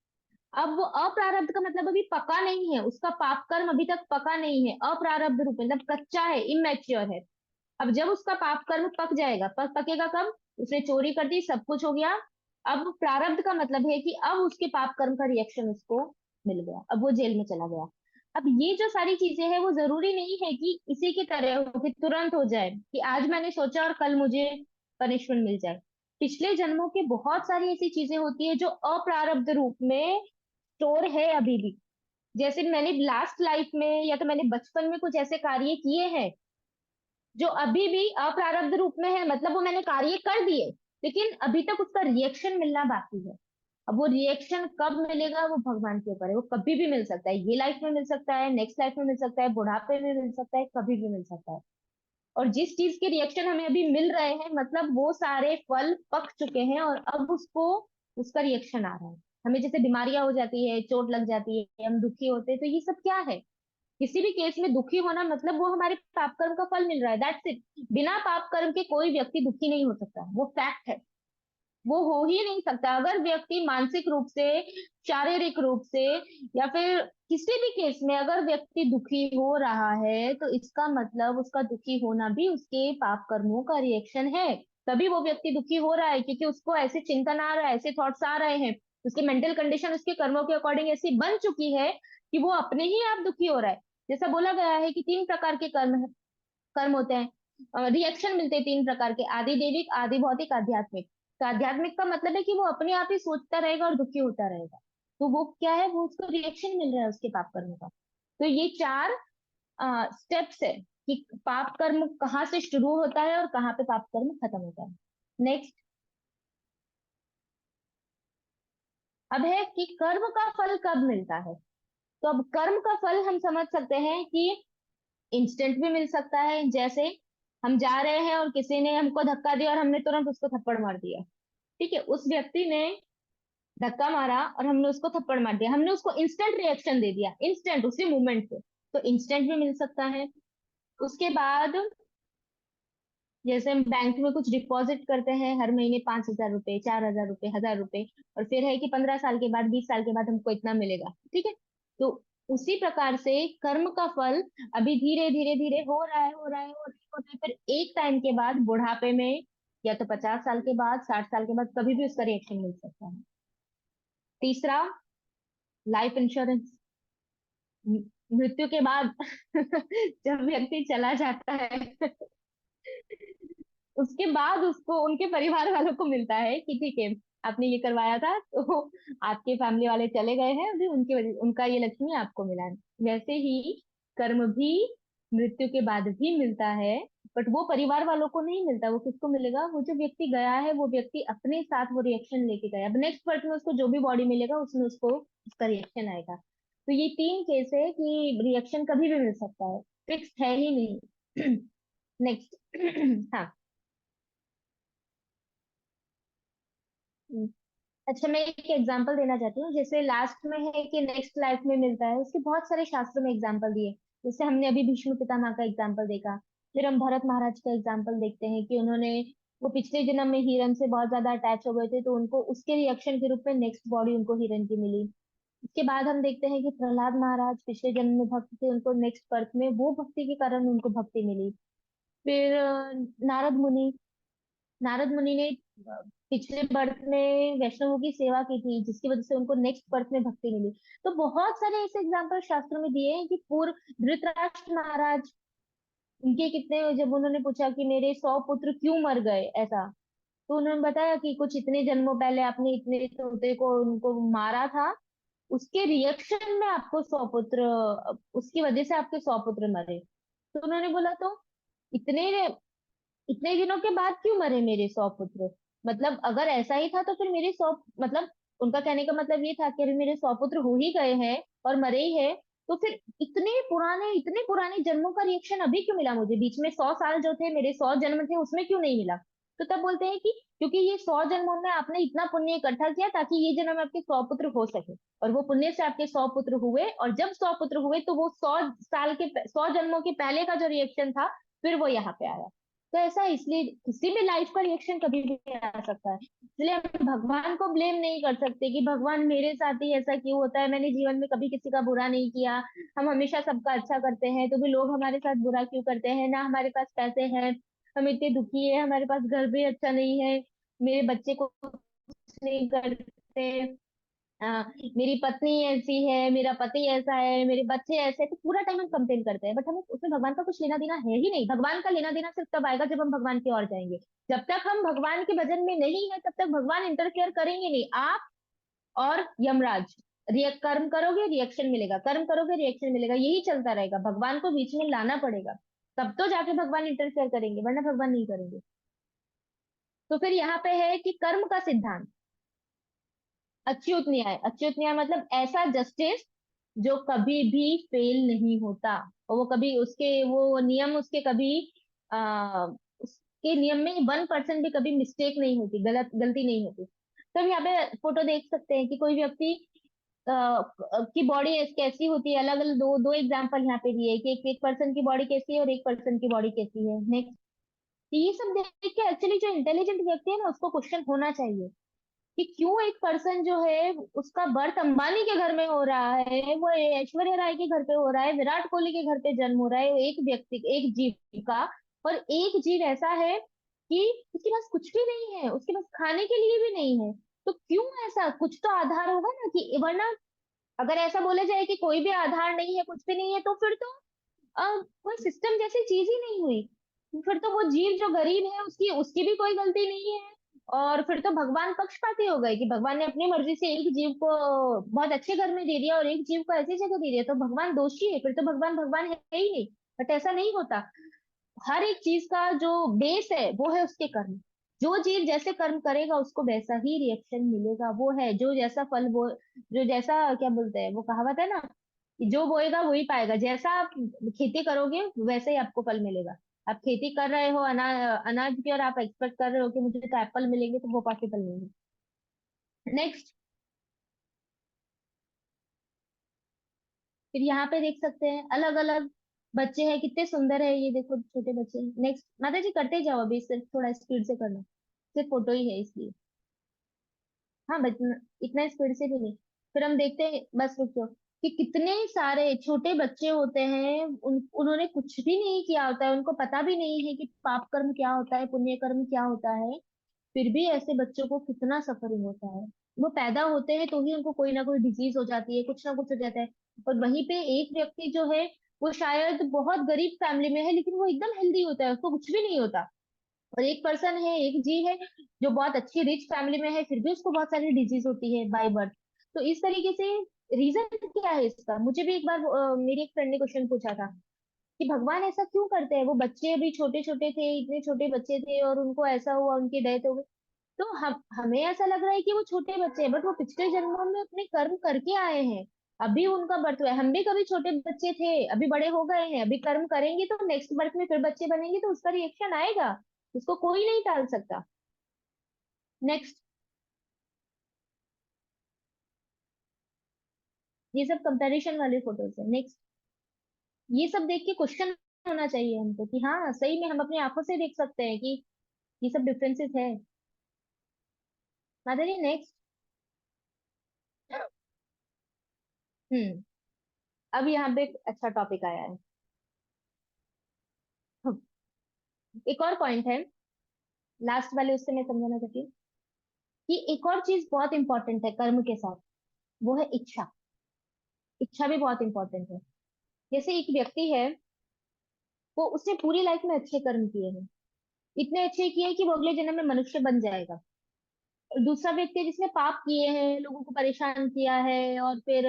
अब वो अप्रारब्ध का मतलब अभी पका नहीं है, उसका पाप कर्म अभी तक पका नहीं है, अप्रारब्ध रूप मतलब कच्चा है, इमेच्योर है। अब जब उसका पाप कर्म पक जाएगा, पकेगा कब, उसने चोरी कर दी, सब कुछ हो गया। अब प्रारब्ध का मतलब है कि अब उसके पाप कर्म का रिएक्शन उसको मिल गया, अब वो जेल में चला गया। अब ये जो सारी चीजें हैं वो जरूरी नहीं है कि इसी की तरह हो कि तुरंत हो जाए, कि आज मैंने सोचा और कल मुझे पनिशमेंट मिल जाए। पिछले जन्मों की बहुत सारी ऐसी चीजें होती है जो अप्रारब्ध रूप में स्टोर है अभी भी। जैसे मैंने लास्ट लाइफ में या तो मैंने बचपन में कुछ ऐसे कार्य किए हैं जो अभी भी अप्रारब्ध रूप में है, मतलब वो मैंने कार्य कर दिए, लेकिन अभी तक उसका रिएक्शन मिलना बाकी है। अब वो रिएक्शन कब मिलेगा वो भगवान के ऊपर है, वो कभी भी मिल सकता है, ये लाइफ में मिल सकता है, नेक्स्ट लाइफ में मिल सकता है, बुढ़ापे में मिल सकता है, कभी भी मिल सकता है। और जिस चीज के रिएक्शन हमें अभी मिल रहे हैं, मतलब वो सारे फल पक चुके हैं और अब उसको उसका रिएक्शन आ रहा है। हमें जैसे बीमारियां हो जाती है, चोट लग जाती है, हम दुखी होते हैं, तो ये सब क्या है, किसी भी केस में दुखी होना मतलब वो हमारे पाप कर्म का फल मिल रहा है, दैट्स इट। बिना पाप कर्म के कोई व्यक्ति दुखी नहीं हो सकता, वो फैक्ट है, वो हो ही नहीं सकता। अगर व्यक्ति मानसिक रूप से, शारीरिक रूप से, या फिर किसी भी केस में अगर व्यक्ति दुखी हो रहा है, तो इसका मतलब उसका दुखी होना भी उसके पाप कर्मों का रिएक्शन है। तभी वो व्यक्ति दुखी हो रहा है, क्योंकि उसको ऐसे चिंतन आ रहा है, ऐसे थॉट्स आ रहे हैं, उसकी मेंटल कंडीशन उसके कर्मों के अकॉर्डिंग ऐसी बन चुकी है कि वो अपने ही आप दुखी हो रहा है। जैसा बोला गया है कि तीन प्रकार के कर्म होते हैं, रिएक्शन मिलते हैं तीन प्रकार के, आदि दैविक, आदि भौतिक, आध्यात्मिक। तो आध्यात्मिक का मतलब है कि वो अपने आप ही सोचता रहेगा और दुखी होता रहेगा। तो वो क्या है, वो उसको रिएक्शन मिल रहा है उसके पाप कर्म का। तो ये 4 स्टेप्स है कि पाप कर्म कहाँ से शुरू होता है और कहाँ पे पाप कर्म खत्म होता है। नेक्स्ट, अब है कि कर्म का फल कब मिलता है। तो अब कर्म का फल हम समझ सकते हैं कि इंस्टेंट भी मिल सकता है, जैसे हम जा रहे हैं और किसी ने हमको धक्का दिया और हमने तुरंत उसको थप्पड़ मार दिया। ठीक है, उस व्यक्ति ने धक्का मारा और हमने उसको थप्पड़ मार दिया, हमने उसको इंस्टेंट रिएक्शन दे दिया, इंस्टेंट उसी मोमेंट पे, तो इंस्टेंट भी मिल सकता है। उसके बाद जैसे हम बैंक में कुछ डिपॉजिट करते हैं हर महीने, 5,000 रुपए, 4,000 रुपए, 1,000 रुपए, और फिर है कि 15 साल के बाद, 20 साल के बाद हमको इतना मिलेगा। ठीक है, तो उसी प्रकार से कर्म का फल अभी धीरे धीरे धीरे हो रहा है, हो रहा है, हो रहा है, हो रहा है, फिर एक टाइम के बाद बुढ़ापे में, या तो 50 साल के बाद, 60 साल के बाद, कभी भी उसका रिएक्शन मिल सकता है। तीसरा, लाइफ इंश्योरेंस। मृत्यु के बाद जब व्यक्ति चला जाता है उसके बाद उसको उनके परिवार वालों को मिलता है कि ठीक है, आपने ये करवाया था तो आपके फैमिली वाले चले गए हैं, अभी उनकी वजह उनका ये लक्ष्मी आपको मिला है। वैसे ही कर्म भी मृत्यु के बाद भी मिलता है, बट वो परिवार वालों को नहीं मिलता। वो किसको मिलेगा, वो जो व्यक्ति गया है वो व्यक्ति अपने साथ वो रिएक्शन लेके गया। अब नेक्स्ट बर्थ में उसको जो भी बॉडी मिलेगा उसमें उसको उसका रिएक्शन आएगा। तो ये 3 केस है कि रिएक्शन कभी भी मिल सकता है, फिक्स है ही नहीं। नेक्स्ट। हाँ। अच्छा, मैं एक एग्जांपल देना चाहती हूँ, जैसे लास्ट में है कि नेक्स्ट लाइफ में मिलता है, उसके बहुत सारे शास्त्रों में एग्जांपल दिए। जैसे हमने अभी भीष्म पितामह का एग्जांपल देखा, फिर हम भरत महाराज का एग्जांपल देखते हैं कि उन्होंने वो पिछले जन्म में हिरण से बहुत ज्यादा अटैच हो गए थे, तो उनको उसके रिएक्शन के रूप में नेक्स्ट बॉडी उनको हिरण की मिली। उसके बाद हम देखते हैं कि प्रहलाद महाराज पिछले जन्म में भक्त थे, उनको नेक्स्ट बर्थ में वो भक्ति के कारण उनको भक्ति मिली। फिर नारद मुनि, नारद मुनि ने पिछले बर्थ में वैष्णवों की सेवा की थी, जिसकी वजह से उनको नेक्स्ट बर्थ में भक्ति मिली। तो बहुत सारे ऐसे एग्जाम्पल शास्त्रों में दिए हैं कि पूर्व धृतराष्ट्र महाराज, उनके कितने, जब उन्होंने पूछा कि मेरे 100 पुत्र क्यों मर गए ऐसा, तो उन्होंने बताया कि कुछ इतने जन्मों पहले आपने इतने तोते को उनको मारा था, उसके रिएक्शन में आपको 100 पुत्र, उसकी वजह से आपके 100 पुत्र मरे। तो उन्होंने बोला, तो इतने इतने दिनों के बाद क्यों मरे मेरे 100 पुत्र, मतलब अगर ऐसा ही था तो फिर मेरे 100, मतलब उनका कहने का मतलब ये था कि अभी मेरे 100 पुत्र हो ही गए हैं और मरे ही है, तो फिर इतने पुराने जन्मों का रिएक्शन अभी क्यों मिला मुझे, बीच में 100 साल जो थे, मेरे 100 जन्म थे, उसमें क्यों नहीं मिला। तो तब बोलते हैं कि क्योंकि ये 100 जन्मों में आपने इतना पुण्य इकट्ठा किया ताकि ये जन्म में आपके 100 पुत्र हो सके, और वो पुण्य से आपके 100 पुत्र हुए, और जब 100 पुत्र हुए तो वो 100 साल के 100 जन्मों के पहले का जो रिएक्शन था, फिर वो यहाँ पे आया। तो ऐसा इसलिए किसी भी लाइफ का रिएक्शन कभी भी आ सकता है, इसलिए हम भगवान को ब्लेम नहीं कर सकते कि भगवान मेरे साथ ही ऐसा क्यों होता है, मैंने जीवन में कभी किसी का बुरा नहीं किया, हम हमेशा सबका अच्छा करते हैं, तो भी लोग हमारे साथ बुरा क्यों करते हैं, ना हमारे पास पैसे हैं, हम इतने दुखी है, हमारे पास घर भी अच्छा नहीं है, मेरे बच्चे को कुछ नहीं करते, मेरी पत्नी ऐसी है, मेरा पति ऐसा है, मेरे बच्चे ऐसे हैं, तो पूरा टाइम हम कंप्लेन करते हैं, बट हमें उसमें भगवान का कुछ लेना देना है ही नहीं। भगवान का लेना देना सिर्फ तब आएगा जब हम भगवान की ओर जाएंगे। जब तक हम भगवान के भजन में नहीं है तब तक भगवान इंटरफेयर करेंगे नहीं। आप और यमराज, रिएक्ट, कर्म करोगे रिएक्शन मिलेगा, कर्म करोगे रिएक्शन मिलेगा, यही चलता रहेगा, भगवान को बीच में लाना पड़ेगा, तब तो जाके भगवान इंटरफेयर करेंगे, वरना भगवान नहीं करेंगे। तो फिर यहाँ पे है कि कर्म का सिद्धांत, अच्युत न्याय, अच्युत न्याय मतलब ऐसा जस्टिस जो कभी भी फेल नहीं होता, और वो कभी उसके वो नियम उसके कभी उसके नियम में 1% भी कभी मिस्टेक नहीं होती, गलती नहीं होती। तो हम यहाँ पे फोटो देख सकते हैं कि कोई व्यक्ति की बॉडी कैसी होती है, अलग अलग दो दो एग्जांपल यहाँ पे दिए कि एक पर्सन की बॉडी कैसी है और एक पर्सन की बॉडी कैसी है। नेक्स्ट, ये सब देख के एक्चुअली जो इंटेलिजेंट व्यक्ति है ना उसको क्वेश्चन होना चाहिए कि क्यों एक पर्सन जो है उसका बर्थ अंबानी के घर में हो रहा है, वो ऐश्वर्या राय के घर पे हो रहा है, विराट कोहली के घर पे जन्म हो रहा है, एक व्यक्ति, एक जीव का, और एक जीव ऐसा है कि उसके पास कुछ भी नहीं है, उसके पास खाने के लिए भी नहीं है। तो क्यों ऐसा, कुछ तो आधार होगा ना, कि वरना अगर ऐसा बोला जाए कि कोई भी आधार नहीं है, कुछ भी नहीं है, तो फिर तो कोई सिस्टम जैसी चीज ही नहीं हुई। फिर तो वो जीव जो गरीब है उसकी उसकी भी कोई गलती नहीं है, और फिर तो भगवान पक्षपाती हो गए कि भगवान ने अपनी मर्जी से एक जीव को बहुत अच्छे घर में दे दिया और एक जीव को ऐसी जगह दे दिया, तो भगवान दोषी है, फिर तो भगवान भगवान है ही नहीं। बट ऐसा नहीं होता। हर एक चीज का जो बेस है वो है उसके कर्म। जो जीव जैसे कर्म करेगा उसको वैसा ही रिएक्शन मिलेगा, वो है जो जैसा फल वो, जो जैसा क्या बोलते हैं वो कहावत है ना, कि जो बोएगा वही पाएगा। जैसा आप खेती करोगे वैसे ही आपको फल मिलेगा। आप खेती कर रहे हो अनाज की, और आप एक्सपेक्ट कर रहे हो कि मुझे तो एप्पल मिलेंगे, तो वो पॉसिबल नहीं है। नेक्स्ट, फिर यहाँ पे देख सकते हैं अलग अलग बच्चे हैं, कितने सुंदर है ये देखो, छोटे बच्चे। नेक्स्ट माता जी करते जाओ, अभी सिर्फ थोड़ा स्पीड से करना, सिर्फ फोटो ही है इसलिए। हाँ बट इतना स्पीड से भी नहीं। फिर हम देखते हैं, बस रुको, कि कितने सारे छोटे बच्चे होते हैं, उन्होंने कुछ भी नहीं किया होता है, उनको पता भी नहीं है कि पाप कर्म क्या होता है, पुण्य कर्म क्या होता है। फिर भी ऐसे बच्चों को कितना सफरिंग होता है। वो पैदा होते हैं तो ही उनको कोई ना कोई डिजीज हो जाती है, कुछ ना कुछ हो जाता है। और वहीं पे एक व्यक्ति जो है, वो शायद बहुत गरीब फैमिली में है, लेकिन वो एकदम हेल्दी होता है, उसको कुछ भी नहीं होता। और एक पर्सन है, एक जी है, जो बहुत अच्छी रिच फैमिली में है, फिर भी उसको बहुत सारी डिजीज होती है बाय बर्थ। तो इस तरीके से रीजन क्या है इसका? मुझे भी एक बार मेरी एक फ्रेंड ने क्वेश्चन पूछा था कि भगवान ऐसा क्यों करते हैं, वो बच्चे अभी छोटे छोटे थे, इतने छोटे बच्चे थे और उनको ऐसा हुआ, उनकी डेथ हो गई। तो हम हमें ऐसा लग रहा है कि वो छोटे बच्चे हैं, बट वो पिछले जन्मों में अपने कर्म करके आए हैं। अभी उनका बर्थ हुआ है, हम भी कभी छोटे बच्चे थे, अभी बड़े हो गए हैं, अभी कर्म करेंगे तो नेक्स्ट बर्थ में फिर बच्चे बनेंगे, तो उसका रिएक्शन आएगा। उसको कोई नहीं टाल सकता। नेक्स्ट, ये सब कंपैरिजन वाले फोटोज है। नेक्स्ट, ये सब देख के क्वेश्चन होना चाहिए हमको कि हाँ सही में हम अपनी आंखों से देख सकते हैं कि ये सब डिफरेंसेस है। माधुरी नेक्स्ट। हम्म। अब यहाँ पे एक अच्छा टॉपिक आया है। एक और पॉइंट है, लास्ट वाले उससे मैं समझाना चाहती हूँ कि एक और चीज बहुत इंपॉर्टेंट है कर्म के साथ, वो है इच्छा। इच्छा भी बहुत इंपॉर्टेंट है। जैसे एक व्यक्ति है, वो उसने पूरी लाइफ में अच्छे कर्म किए हैं, इतने अच्छे किए कि वो अगले जन्म में मनुष्य बन जाएगा। और दूसरा व्यक्ति है जिसने पाप किए हैं, लोगों को परेशान किया है, और फिर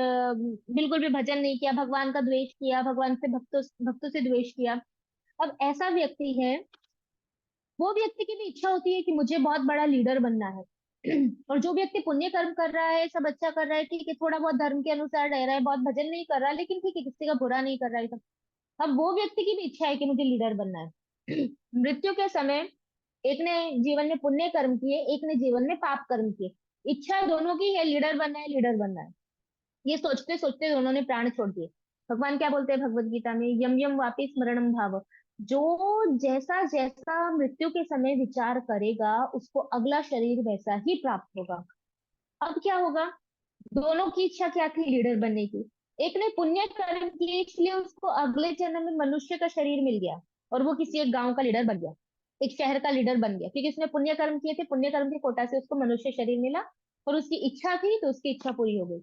बिल्कुल भी भजन नहीं किया, भगवान का द्वेष किया, भगवान से भक्तों भक्तों से द्वेष किया। अब ऐसा व्यक्ति है, वो व्यक्ति की भी इच्छा होती है कि मुझे बहुत बड़ा लीडर बनना है। और जो व्यक्ति पुण्य कर्म कर रहा है, सब अच्छा कर रहा है, ठीक है, थोड़ा बहुत धर्म के अनुसार रह रहा है, बहुत भजन नहीं कर रहा, लेकिन ठीक है, किसी का बुरा नहीं कर रहा है सब। अब वो व्यक्ति की भी इच्छा है कि मुझे लीडर बनना है। मृत्यु के समय एक ने जीवन में पुण्य कर्म किए, एक ने जीवन में पाप कर्म किए। इच्छा दोनों की है, लीडर बनना है, लीडर बनना है। ये सोचते सोचते दोनों ने प्राण छोड़ दिए। भगवान क्या बोलते हैं भगवत गीता में, यम यम वापि स्मरणम भाव। जो जैसा जैसा मृत्यु के समय विचार करेगा, उसको अगला शरीर वैसा ही प्राप्त होगा। अब क्या होगा? दोनों की इच्छा क्या थी? लीडर बनने की। एक ने पुण्य कर्म किए, इसलिए उसको अगले जन्म में मनुष्य का शरीर मिल गया, और वो किसी एक गांव का लीडर बन गया, एक शहर का लीडर बन गया, क्योंकि उसने पुण्य कर्म किए थे, पुण्य कर्म के कोटा से उसको मनुष्य शरीर मिला। और उसकी इच्छा थी तो उसकी इच्छा पूरी हो गई।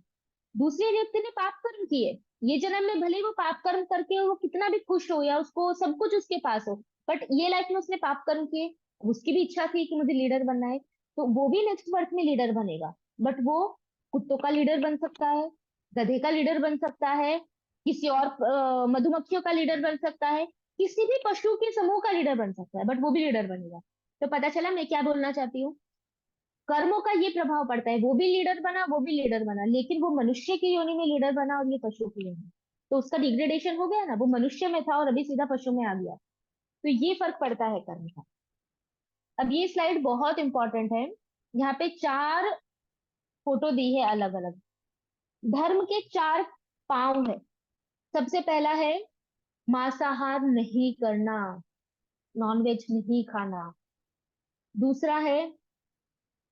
दूसरे व्यक्ति ने पाप कर्म किए, ये जन्म में भले ही वो पाप कर्म करके वो कितना भी खुश हो या उसको सब कुछ उसके पास हो, बट ये लाइफ में उसने पाप कर्म किए। उसकी भी इच्छा थी कि मुझे लीडर बनना है, तो वो भी नेक्स्ट बर्थ में लीडर बनेगा। बट वो कुत्तों का लीडर बन सकता है, गधे का लीडर बन सकता है, किसी और मधुमक्खियों का लीडर बन सकता है, किसी भी पशु के समूह का लीडर बन सकता है, बट वो भी लीडर बनेगा। तो पता चला मैं क्या बोलना चाहती हूँ। कर्मों का ये प्रभाव पड़ता है, वो भी लीडर बना, वो भी लीडर बना, लेकिन वो मनुष्य की योनि में लीडर बना और ये पशु की योनि में। तो उसका डिग्रेडेशन हो गया ना, वो मनुष्य में था और अभी सीधा पशु में आ गया। तो ये फर्क पड़ता है कर्म का। अब ये स्लाइड बहुत इंपॉर्टेंट है। यहाँ पे चार फोटो दी है अलग अलग। धर्म के चार पांव है। सबसे पहला है मांसाहार नहीं करना, नॉनवेज नहीं खाना। दूसरा है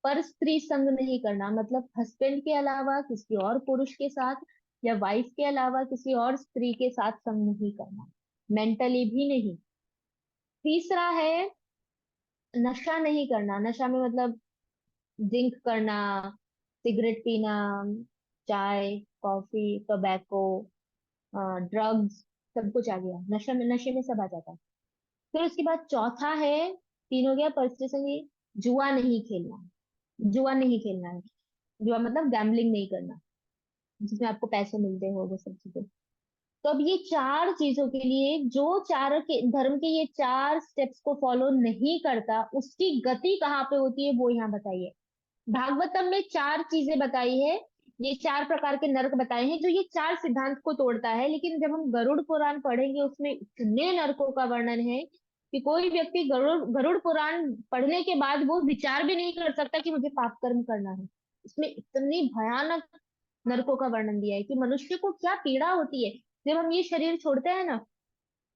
पर स्त्री संग नहीं करना, मतलब हस्बैंड के अलावा किसी और पुरुष के साथ, या वाइफ के अलावा किसी और स्त्री के साथ संग नहीं करना, मेंटली भी नहीं। तीसरा है नशा नहीं करना, नशा में मतलब ड्रिंक करना, सिगरेट पीना, चाय, कॉफी, टोबैको, ड्रग्स, सब कुछ आ गया नशे में, नशे में सब आ जाता है। फिर उसके बाद चौथा है, तीन हो गया, पर स्त्री संगी। जुआ नहीं खेलना, जुआ नहीं खेलना है। जुआ मतलब गैम्बलिंग नहीं करना, जिसमें आपको पैसे मिलते हो, वो सब चीजें। तो अब ये चार चीजों के लिए जो चार के धर्म के ये चार स्टेप्स को फॉलो नहीं करता, उसकी गति कहाँ पे होती है वो यहाँ बताइए। भागवतम में चार चीजें बताई है, ये चार प्रकार के नरक बताए हैं जो ये चार सिद्धांत को तोड़ता है। लेकिन जब हम गरुड़ पुराण पढ़ेंगे उसमें इतने नरकों का वर्णन है कि कोई व्यक्ति गरुड़ गरुड़ पुराण पढ़ने के बाद वो विचार भी नहीं कर सकता कि मुझे पाप कर्म करना है। इसमें इतनी भयानक नरकों का वर्णन दिया है कि मनुष्य को क्या पीड़ा होती है जब हम ये शरीर छोड़ते हैं ना।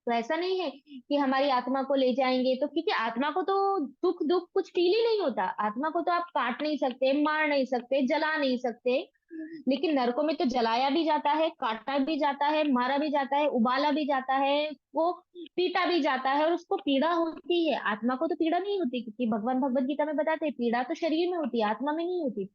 तो ऐसा नहीं है कि हमारी आत्मा को ले जाएंगे, तो क्योंकि आत्मा को तो सुख दुख कुछ फील ही नहीं होता। आत्मा को तो आप काट नहीं सकते, मार नहीं सकते, जला नहीं सकते। लेकिन नरकों में तो जलाया भी जाता है, काटा भी जाता है, मारा भी जाता है, उबाला भी जाता है, वो पीटा भी जाता है और उसको पीड़ा होती है। आत्मा को तो पीड़ा नहीं होती, क्योंकि भगवान भगवत गीता में बताते हैं पीड़ा तो शरीर में होती है, आत्मा में नहीं होती।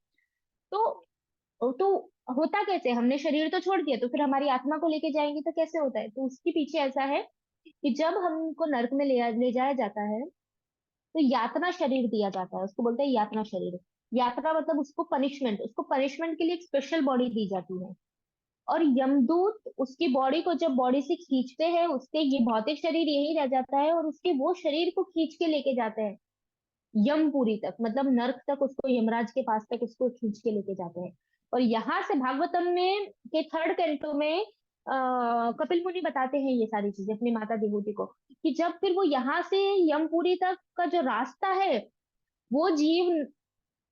तो होता कैसे, हमने शरीर तो छोड़ दिया, तो फिर हमारी आत्मा को लेके जाएंगे तो कैसे होता है। तो उसके पीछे ऐसा है कि जब हमको नरक में ले जाया जाता है तो यातना शरीर दिया जाता है, उसको बोलते हैं यातना शरीर। यातना मतलब उसको पनिशमेंट के लिए एक स्पेशल बॉडी दी जाती है। और यमदूत उसकी बॉडी को जब बॉडी से खींचते हैं, उसके ये भौतिक शरीर यही रह जाता है और उसके वो शरीर को खींच के लेके जाते हैं यमपुरी तक, मतलब नर्क तक, उसको यमराज के पास तक उसको खींच के लेके जाते हैं। और यहाँ से भागवतम में के थर्ड कैंटो में कपिल मुनि बताते हैं ये सारी चीजें अपनी माता विभूति को, कि जब फिर वो यहाँ से यमपुरी तक का जो रास्ता है, वो जीव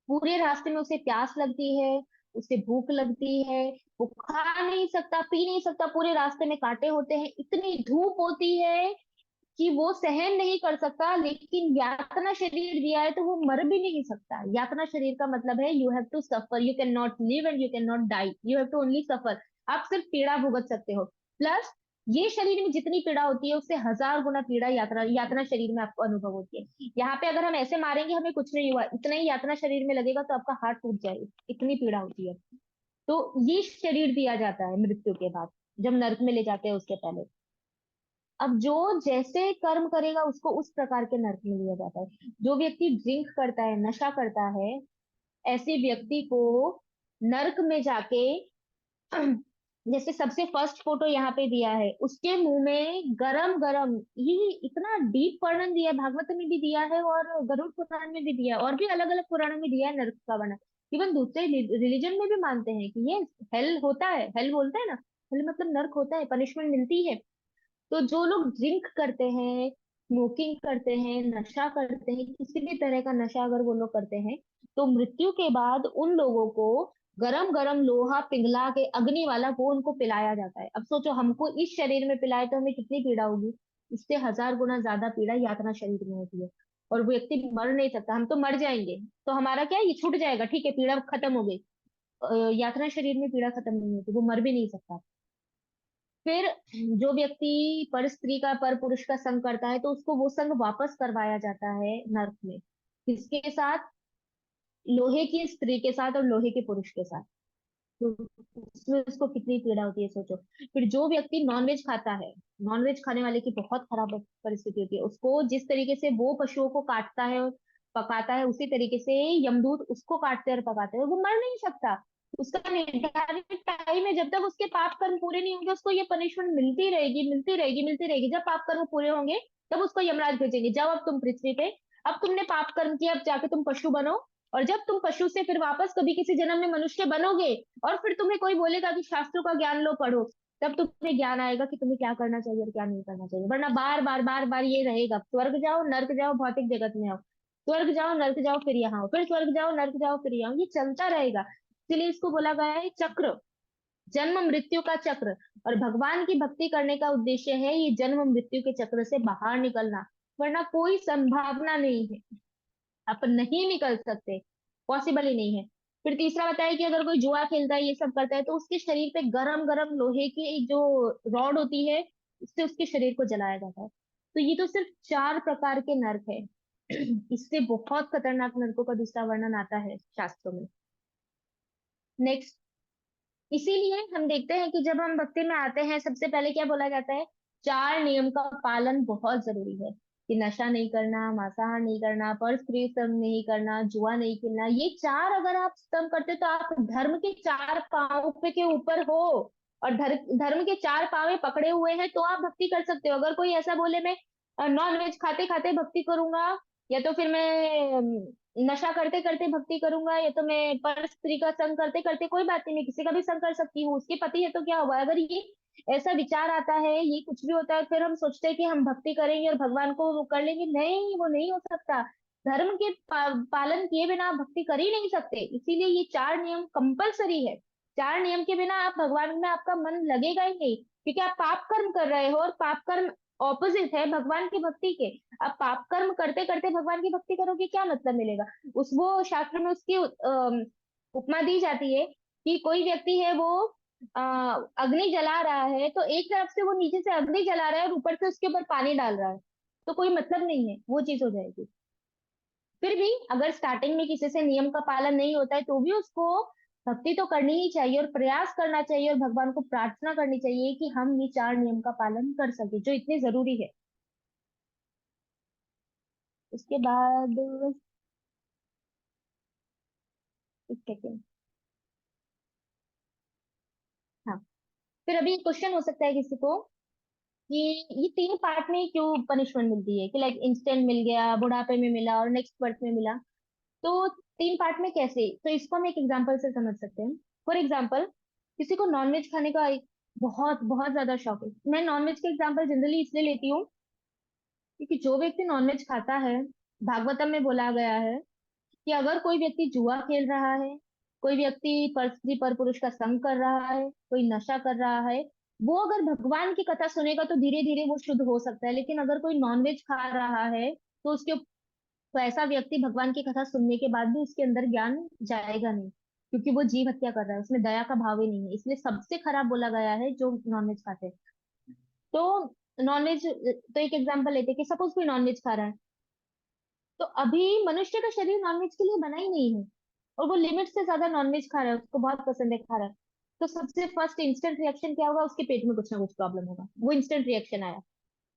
पूरे रास्ते में उसे प्यास लगती है, उसे भूख लगती है, वो खा नहीं सकता, पी नहीं सकता, पूरे रास्ते में कांटे होते हैं, इतनी धूप होती है कि वो सहन नहीं कर सकता। लेकिन यातना शरीर दिया है तो वो मर भी नहीं सकता। यातना शरीर का मतलब है you have to suffer, you can not live and you can not die, you have to only suffer. आप सिर्फ पीड़ा भुगत सकते हो। प्लस ये शरीर में जितनी पीड़ा होती है उससे 1000 गुना पीड़ा यात्रा यातना शरीर में आपको अनुभव होती है। यहाँ पे अगर हम ऐसे मारेंगे हमें कुछ नहीं हुआ, इतना ही यातना शरीर में लगेगा तो आपका हाथ टूट जाएगा, इतनी पीड़ा होती है। तो ये शरीर दिया जाता है मृत्यु के बाद, जब नरक में ले जाते हैं उसके पहले। अब जो जैसे कर्म करेगा उसको उस प्रकार के नरक में लिया जाता है। जो व्यक्ति ड्रिंक करता है, नशा करता है, ऐसे व्यक्ति को नरक में जाके जैसे सबसे फर्स्ट फोटो यहाँ पे दिया है, उसके मुंह में गरम गरम, ये इतना डीप वर्णन दिया है, भागवत में भी दिया है और गरुड़ पुराण में भी दिया है और भी अलग अलग पुराणों में दिया है नरक का वर्णन। इवन दूसरे रिलीजन में भी मानते हैं कि ये हेल होता है, हेल बोलते हैं ना, हेल मतलब नरक होता है, पनिशमेंट मिलती है। तो जो लोग ड्रिंक करते हैं, स्मोकिंग करते हैं, नशा करते हैं, किसी भी तरह का नशा अगर वो लोग करते हैं, तो मृत्यु के बाद उन लोगों को गरम गरम लोहा पिघला के अग्नि वाला वो उनको पिलाया जाता है। अब सोचो हमको इस शरीर में पिलाए तो हमें कितनी पीड़ा होगी, इससे 1000 गुना ज्यादा पीड़ा यातना शरीर में होती है। और वो व्यक्ति मर नहीं सकता, हम तो मर जाएंगे तो हमारा क्या है, ये छूट जाएगा, ठीक है पीड़ा खत्म हो गई। यातना शरीर में पीड़ा खत्म नहीं होती, वो मर भी नहीं सकता। फिर जो व्यक्ति पर स्त्री का, पर पुरुष का संग करता है तो उसको वो संग वापस करवाया जाता है नर्क में। किसके साथ, लोहे की स्त्री के साथ और लोहे के पुरुष के साथ। तो उसमें उसको कितनी पीड़ा होती है सोचो। फिर जो व्यक्ति नॉनवेज खाता है, नॉनवेज खाने वाले की बहुत खराब परिस्थिति होती है, उसको जिस तरीके से वो पशुओं को काटता है और पकाता है, उसी तरीके से यमदूत उसको काटते और पकाते हैं और वो मर नहीं सकता। उसका निर्धारित टाइम है, जब तक उसके पाप कर्म पूरे नहीं होंगे उसको ये पनिशमेंट मिलती रहेगी, मिलती रहेगी, मिलती रहेगी। जब पाप कर्म पूरे होंगे तब उसको यमराज भेजेंगे, जाओ अब तुम पृथ्वी पे, अब तुमने पाप कर्म किया, अब जाके तुम पशु बनो। और जब तुम पशु से फिर वापस कभी किसी जन्म में मनुष्य बनोगे और फिर तुम्हें कोई बोलेगा कि शास्त्रों का ज्ञान लो पढ़ो, तब तुम्हें ज्ञान आएगा कि तुम्हें क्या करना चाहिए और क्या नहीं करना चाहिए। वरना बार बार बार बार ये रहेगा, स्वर्ग जाओ नर्क जाओ, भौतिक जगत में आओ, स्वर्ग जाओ नर्क जाओ फिर यहाँ आओ, फिर स्वर्ग जाओ नर्क जाओ फिर यहाँ आओ, ये चलता रहेगा। इसलिए इसको बोला गया है चक्र, जन्म मृत्यु का चक्र। और भगवान की भक्ति करने का उद्देश्य है ये जन्म मृत्यु के चक्र से बाहर निकलना, वरना कोई संभावना नहीं है, आप नहीं निकल सकते, पॉसिबल ही नहीं है। फिर तीसरा बताया कि अगर कोई जुआ खेलता है, ये सब करता है, तो उसके शरीर पे गरम गरम लोहे की जो रॉड होती है, उससे उसके शरीर को जलाया जाता है। तो ये तो सिर्फ चार प्रकार के नर्क है। इससे बहुत खतरनाक नरकों का दूसरा वर्णन आता है शास्त्रों में। नेक्स्ट, इसीलिए हम देखते हैं कि जब हम भक्ति में आते हैं सबसे पहले क्या बोला जाता है, चार नियम का पालन बहुत जरूरी है। कि नशा नहीं करना, मांसाहार नहीं करना, पर स्त्री संग नहीं करना, जुआ नहीं खेलना, ये चार अगर आप स्तंभ करते तो आप धर्म के चार पांव पे के ऊपर हो, और धर्म के चार पांव पकड़े हुए हैं तो आप भक्ति कर सकते हो। अगर कोई ऐसा बोले मैं नॉन वेज खाते खाते भक्ति करूंगा, या तो फिर मैं नशा करते करते भक्ति करूंगा, या तो मैं पर स्त्री का संग करते करते, कोई बात नहीं, मैं किसी का भी संग कर सकती हूँ, उसके पति है तो क्या हुआ। अगर ये ऐसा विचार आता है, ये कुछ भी होता है, फिर हम सोचते हैं कि हम भक्ति करेंगे और भगवान को वो कर लेंगे, नहीं, वो नहीं हो सकता। धर्म के पालन किए बिना आप भक्ति कर ही नहीं सकते, इसीलिए ये चार नियम कंपलसरी है। चार नियम के बिना आप भगवान में आपका मन लगेगा ही नहीं, क्योंकि आप पाप कर्म कर रहे हो, और पाप कर्म ऑपोजिट है भगवान की भक्ति के। आप पाप कर्म करते करते भगवान की भक्ति करोगे, क्या मतलब मिलेगा। उस वो शास्त्र में उसकी उपमा दी जाती है कि कोई व्यक्ति है, वो अग्नि जला रहा है, तो एक तरफ से वो नीचे से अग्नि जला रहा है और ऊपर से उसके ऊपर पानी डाल रहा है, तो कोई मतलब नहीं है, वो चीज हो जाएगी। फिर भी अगर स्टार्टिंग में किसी से नियम का पालन नहीं होता है, तो भी उसको भक्ति तो करनी ही चाहिए, और प्रयास करना चाहिए, और भगवान को प्रार्थना करनी चाहिए कि हम ये चार नियम का पालन कर सके, जो इतने जरूरी है। उसके बाद एक सेकेंड। हाँ, फिर अभी क्वेश्चन हो सकता है किसी को कि ये तीन पार्ट में क्यों पनिशमेंट मिलती है, कि लाइक इंस्टेंट मिल गया, बुढ़ापे में मिला, और नेक्स्ट बर्थ में मिला। तो तीन पार्ट में कैसे, तो इसको हम एक एग्जांपल से समझ सकते हैं। फॉर एग्जांपल, किसी को नॉनवेज खाने का एक बहुत बहुत ज्यादा शौक है। मैं नॉनवेज का एग्जांपल जनरली इसलिए लेती हूँ क्योंकि जो व्यक्ति नॉनवेज खाता है, भागवतम में बोला गया है कि अगर कोई व्यक्ति जुआ खेल रहा है, कोई व्यक्ति पर स्त्री पर पुरुष का संग कर रहा है, कोई नशा कर रहा है, वो अगर भगवान की कथा सुनेगा तो धीरे धीरे वो शुद्ध हो सकता है। लेकिन अगर कोई नॉनवेज खा रहा है, तो उसके तो ऐसा व्यक्ति भगवान की कथा सुनने के बाद भी उसके अंदर ज्ञान जाएगा नहीं, क्योंकि वो जीव हत्या कर रहा है, उसमें दया का भाव ही नहीं है। इसलिए सबसे खराब बोला गया है जो नॉनवेज खाते हैं। तो नॉनवेज, तो एक एग्जांपल लेते हैं कि सपोज कोई नॉनवेज खा रहा है, तो अभी मनुष्य का शरीर नॉनवेज के लिए बना ही नहीं है, और वो लिमिट से ज्यादा नॉनवेज खा रहा है, उसको बहुत पसंद है, खा रहा है। तो सबसे फर्स्ट इंस्टेंट रिएक्शन क्या होगा, उसके पेट में कुछ ना कुछ प्रॉब्लम होगा, वो इंस्टेंट रिएक्शन आया।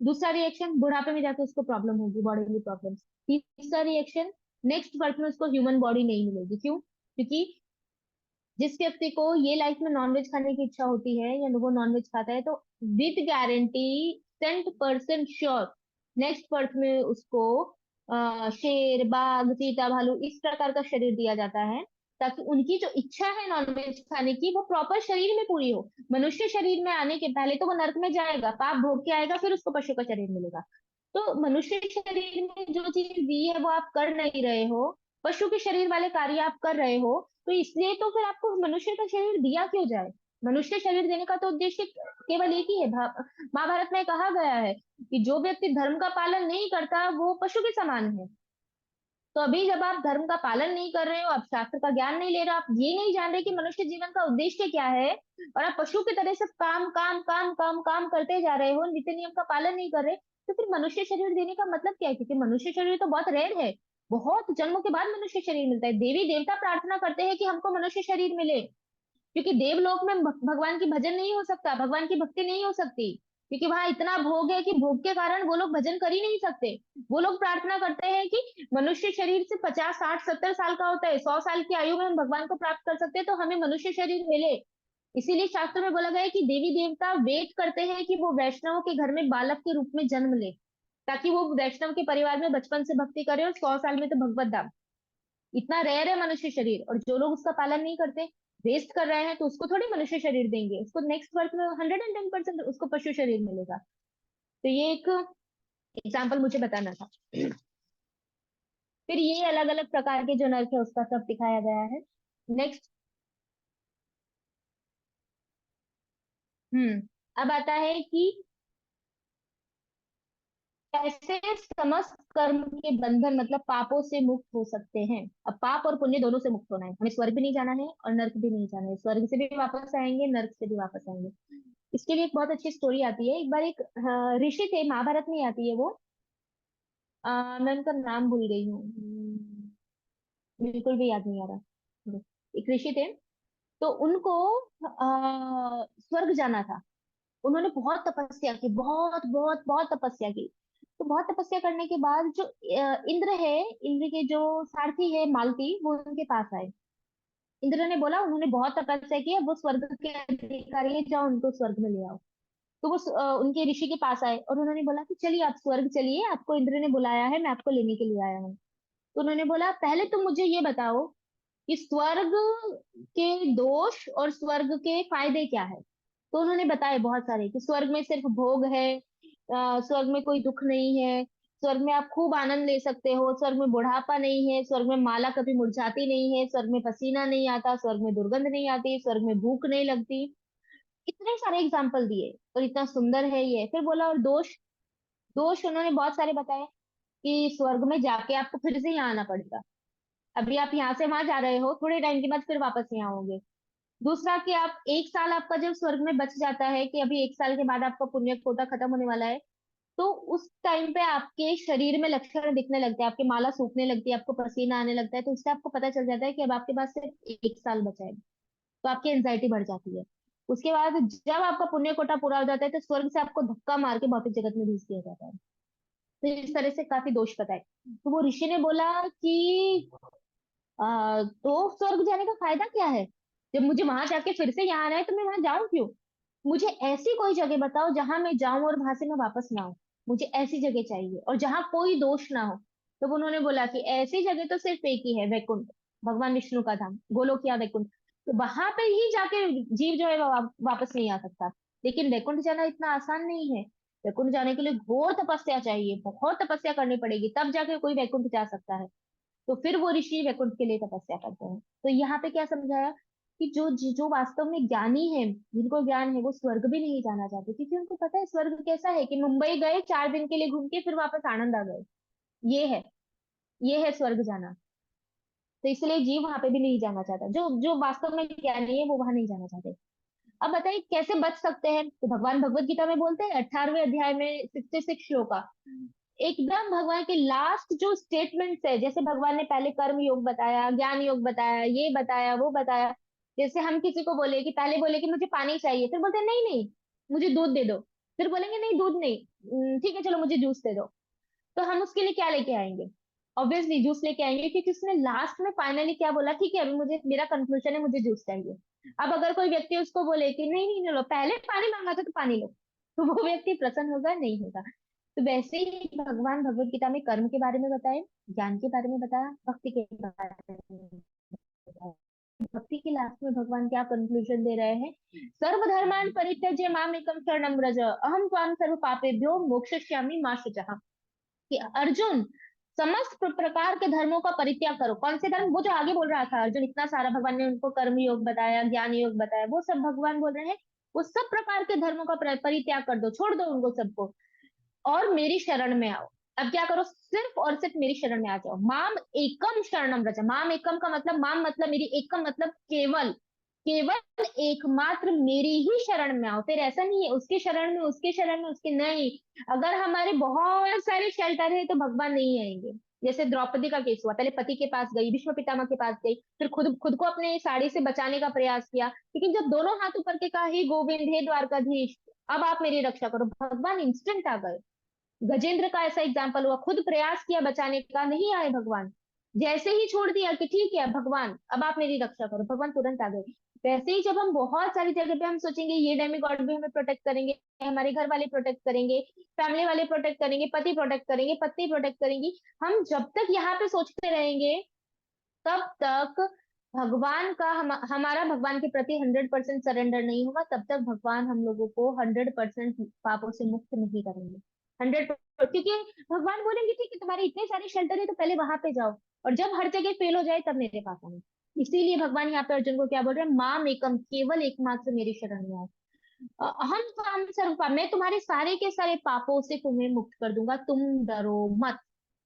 दूसरा रिएक्शन, बुढ़ापे में जाके उसको प्रॉब्लम होगी, बॉडीली प्रॉब्लम। तीसरा रिएक्शन, नेक्स्ट बर्थ में उसको ह्यूमन बॉडी नहीं मिलेगी। क्यों? क्योंकि जिस व्यक्ति को ये लाइफ में नॉनवेज खाने की इच्छा होती है, या वो नॉनवेज खाता है, तो with guarantee 10% sure next birth में उसको शेर, बाघ, चीता, भालू इस प्रकार का शरीर दिया जाता है, ताकि उनकी जो इच्छा है नॉनवेज खाने की, वो प्रॉपर शरीर में पूरी हो। मनुष्य शरीर में आने के पहले तो वो नर्क में जाएगा, पाप भोग के आएगा, फिर उसको पशु का शरीर मिलेगा। तो मनुष्य शरीर में जो चीज दी है वो आप कर नहीं रहे हो, पशु के शरीर वाले कार्य आप कर रहे हो, तो इसलिए तो फिर आपको मनुष्य का शरीर दिया क्यों जाए। मनुष्य शरीर देने का तो उद्देश्य केवल एक ही है। महाभारत में कहा गया है कि जो व्यक्ति धर्म का पालन नहीं करता वो पशु के समान है। तो अभी जब आप धर्म का पालन नहीं कर रहे हो, आप शास्त्र का ज्ञान नहीं ले रहे हो, आप ये नहीं जान रहे कि मनुष्य जीवन का उद्देश्य क्या है, और आप पशु की तरह से काम काम काम काम काम करते जा रहे हो, नीति नियम का पालन नहीं कर रहे, तो फिर मनुष्य शरीर देने का मतलब क्या है। क्योंकि मनुष्य शरीर तो बहुत रेयर है, बहुत जन्मों के बाद मनुष्य शरीर मिलता है। देवी देवता प्रार्थना करते हैं कि हमको मनुष्य शरीर मिले, क्योंकि देवलोक में भगवान की भजन नहीं हो सकता, भगवान की भक्ति नहीं हो सकती, क्योंकि वहां इतना भोग है कि भोग के कारण वो लोग भजन कर ही नहीं सकते। वो लोग प्रार्थना करते हैं कि मनुष्य शरीर से 50, 60, 70 साल का होता है, 100 साल की आयु में हम भगवान को प्राप्त कर सकते हैं, तो हमें मनुष्य शरीर मिले। इसीलिए शास्त्र में बोला गया है कि देवी देवता वेट करते हैं कि वो वैष्णवों के घर में बालक के रूप में जन्म ले, ताकि वो वैष्णव के परिवार में बचपन से भक्ति करे, और 100 साल में तो भगवत धाम। इतना रेयर है मनुष्य शरीर, और जो लोग उसका पालन नहीं करते, वेस्ट कर रहे हैं, तो उसको थोड़ी मनुष्य शरीर देंगे, उसको नेक्स्ट बर्थ में 110% उसको पशु शरीर मिलेगा। तो ये एक एग्जाम्पल मुझे बताना था। फिर ये अलग अलग प्रकार के जो नर्क है उसका सब दिखाया गया है। नेक्स्ट। अब आता है कि कैसे समस्त कर्म के बंधन मतलब पापों से मुक्त हो सकते हैं। अब पाप और पुण्य दोनों से मुक्त होना है, हमें स्वर्ग भी नहीं जाना है और नर्क भी नहीं जाना है, स्वर्ग से भी वापस आएंगे, नर्क से भी वापस आएंगे। इसके लिए एक बहुत अच्छी स्टोरी आती है। एक बार एक ऋषि थे, महाभारत में आती है वो। मैं उनका नाम भूल गई हूँ। बिल्कुल भी याद नहीं आ रहा। एक ऋषि थे, तो उनको स्वर्ग जाना था। उन्होंने बहुत तपस्या की, बहुत बहुत बहुत तपस्या की। तो बहुत तपस्या करने के बाद जो इंद्र है, इंद्र के जो सारथी है मालती, वो उनके पास आए। इंद्र ने बोला उन्होंने बहुत तपस्या की है, वो स्वर्ग के अधिकारी है, जाओ उनको स्वर्ग में ले आओ। तो वो उनके ऋषि के पास आए और उन्होंने बोला कि चलिए आप स्वर्ग चलिए, आपको इंद्र ने बुलाया है, मैं आपको लेने के लिए आया हूँ। तो उन्होंने बोला पहले तुम मुझे ये बताओ कि स्वर्ग के दोष और स्वर्ग के फायदे क्या है। तो उन्होंने बताए बहुत सारे कि स्वर्ग में सिर्फ भोग है, स्वर्ग में कोई दुख नहीं है, स्वर्ग में आप खूब आनंद ले सकते हो, स्वर्ग में बुढ़ापा नहीं है, स्वर्ग में माला कभी मुरझाती नहीं है, स्वर्ग में पसीना नहीं आता, स्वर्ग में दुर्गंध नहीं आती, स्वर्ग में भूख नहीं लगती। इतने सारे एग्जाम्पल दिए और इतना सुंदर है ये। फिर बोला और दोष, दोष उन्होंने बहुत सारे बताए कि स्वर्ग में जाके आपको फिर से यहाँ आना पड़ेगा। अभी आप यहाँ से वहां जा रहे हो, थोड़े टाइम के बाद फिर वापस यहाँ आओगे। दूसरा कि आप एक साल आपका जब स्वर्ग में बच जाता है, कि अभी एक साल के बाद आपका पुण्य कोटा खत्म होने वाला है, तो उस टाइम पे आपके शरीर में लक्षण दिखने लगते हैं, आपकी माला सूखने लगती है, आपको पसीना आने लगता है, तो उससे आपको पता चल जाता है कि अब आपके पास सिर्फ एक साल बचा है। तो आपकी एंजाइटी बढ़ जाती है। उसके बाद जब आपका पुण्य कोटा पूरा हो जाता है, तो स्वर्ग से आपको धक्का मार के भौतिक जगत में भेज दिया जाता है। तो इस तरह से काफी दोष बताए। तो वो ऋषि ने बोला कि तो स्वर्ग जाने का फायदा क्या है, जब मुझे वहां जाके फिर से यहाँ आना है तो मैं वहां जाऊं क्यों। मुझे ऐसी कोई जगह बताओ जहां मैं जाऊं और वहां से मैं वापस ना आऊं। मुझे ऐसी जगह चाहिए और जहां कोई दोष ना हो। तो उन्होंने बोला कि ऐसी जगह तो सिर्फ एक ही है, वैकुंठ, भगवान विष्णु का धाम, गोलोकिया वैकुंठ। तो वहां पे ही जाके जीव जो है वो वापस नहीं आ सकता। लेकिन वैकुंठ जाना इतना आसान नहीं है। वैकुंठ जाने के लिए घोर तपस्या चाहिए, बहुत तपस्या करनी पड़ेगी, तब जाके कोई वैकुंठ जा सकता है। तो फिर वो ऋषि वैकुंठ के लिए तपस्या करते हैं। तो यहाँ पे क्या समझाया कि जो जो वास्तव में ज्ञानी है, जिनको ज्ञान है, वो स्वर्ग भी नहीं जाना चाहते, क्योंकि उनको पता है स्वर्ग कैसा है, कि मुंबई गए 4 दिन के लिए घूम के फिर वापस आनंद आ गए। ये है, ये है स्वर्ग जाना। तो इसलिए जीव वहां पे भी नहीं जाना चाहता, जो जो वास्तव में ज्ञानी है वो वहां नहीं जाना चाहते। अब बताइए कैसे बच सकते हैं। तो भगवान भगवत गीता में बोलते हैं 18वें अध्याय में 66 श्लोका, एकदम भगवान के लास्ट जो स्टेटमेंट्स है, जैसे भगवान ने पहले कर्म योग बताया, ज्ञान योग बताया, ये बताया, वो बताया। जैसे हम किसी को बोले कि पहले बोले कि मुझे पानी चाहिए, फिर बोलते हैं, नहीं नहीं मुझे दूध दे दो। फिर बोलेंगे नहीं दूध नहीं, ठीक है चलो मुझे जूस दे दो। तो हम उसके लिए क्या लेके आएंगे? ऑब्वियसली जूस लेके आएंगे, क्योंकि उसने लास्ट में फाइनली क्या बोला, ठीक है अभी मुझे, मेरा कंक्लूजन है मुझे जूस चाहिए। अब अगर कोई व्यक्ति उसको बोले कि नहीं नहीं लो, पहले पानी मांगा था तो पानी लो, तो वो व्यक्ति प्रसन्न होगा? नहीं होगा। तो वैसे ही भगवान भगवत गीता में कर्म के बारे में बताए, ज्ञान के बारे में बताया, भक्ति के बारे में बताया। भक्ति के लास्ट में भगवान क्या कंक्लूजन दे रहे हैं, सर्वधर्मान परित्यज्य माम एकम शरणम व्रज अहम त्वाम सर्व पापेभ्यो मोक्षयिष्यामि मा शुचः। कि अर्जुन समस्त प्रकार के धर्मों का परित्याग करो। कौन से धर्म? वो जो आगे बोल रहा था अर्जुन, इतना सारा भगवान ने उनको कर्म योग बताया, ज्ञान योग बताया, वो सब भगवान बोल रहे हैं वो सब प्रकार के धर्मों का परित्याग कर दो, छोड़ दो उनको सबको, और मेरी शरण में आओ। अब क्या करो, सिर्फ और सिर्फ मेरी शरण में आ जाओ। माम एकम शरणम व्रज, माम एकम का मतलब, माम मतलब मेरी, एकम मतलब केवल, केवल एकमात्र मेरी ही शरण में आओ। फिर ऐसा नहीं है उसके शरण में, उसके शरण में, उसके नहीं। अगर हमारे बहुत सारे शेल्टर है तो भगवान नहीं आएंगे। जैसे द्रौपदी का केस हुआ, पहले पति के पास गई, भीष्म पितामह के पास गई, फिर खुद खुद को अपने साड़ी से बचाने का प्रयास किया, लेकिन जब दोनों हाथ ऊपर के कहा हे गोविंद, हे द्वारकाधीश, अब आप मेरी रक्षा करो, भगवान इंस्टेंट आ गए। गजेंद्र का ऐसा एग्जाम्पल हुआ, खुद प्रयास किया बचाने का, नहीं आए भगवान। जैसे ही छोड़ दिया कि ठीक है भगवान अब आप मेरी रक्षा करो, भगवान तुरंत आ गए। वैसे ही जब हम बहुत सारी जगह पे हम सोचेंगे ये डेमिगॉड भी हमें प्रोटेक्ट करेंगे, हमारे घर वाले प्रोटेक्ट करेंगे, फैमिली वाले प्रोटेक्ट करेंगे, पति प्रोटेक्ट करेंगे, पत्नी प्रोटेक्ट करेंगी, हम जब तक यहाँ पे सोचते रहेंगे तब तक भगवान का हमारा भगवान के प्रति 100% सरेंडर नहीं होगा, तब तक भगवान हम लोगों को 100% पापों से मुक्त नहीं करेंगे। 100%, क्योंकि भगवान बोलेंगे ठीक है तुम्हारे इतने सारे शेल्टर है तो पहले वहां पे जाओ, और जब हर जगह फेल हो जाए तब मेरे पास आना। इसीलिए भगवान यहाँ पे अर्जुन को क्या बोल रहे हैं, माम एकम, केवल एकमात्र मेरी शरण में आओ। हम काम सर्व, मैं तुम्हारे सारे के सारे पापों से तुम्हें मुक्त कर दूंगा, तुम डरो मत।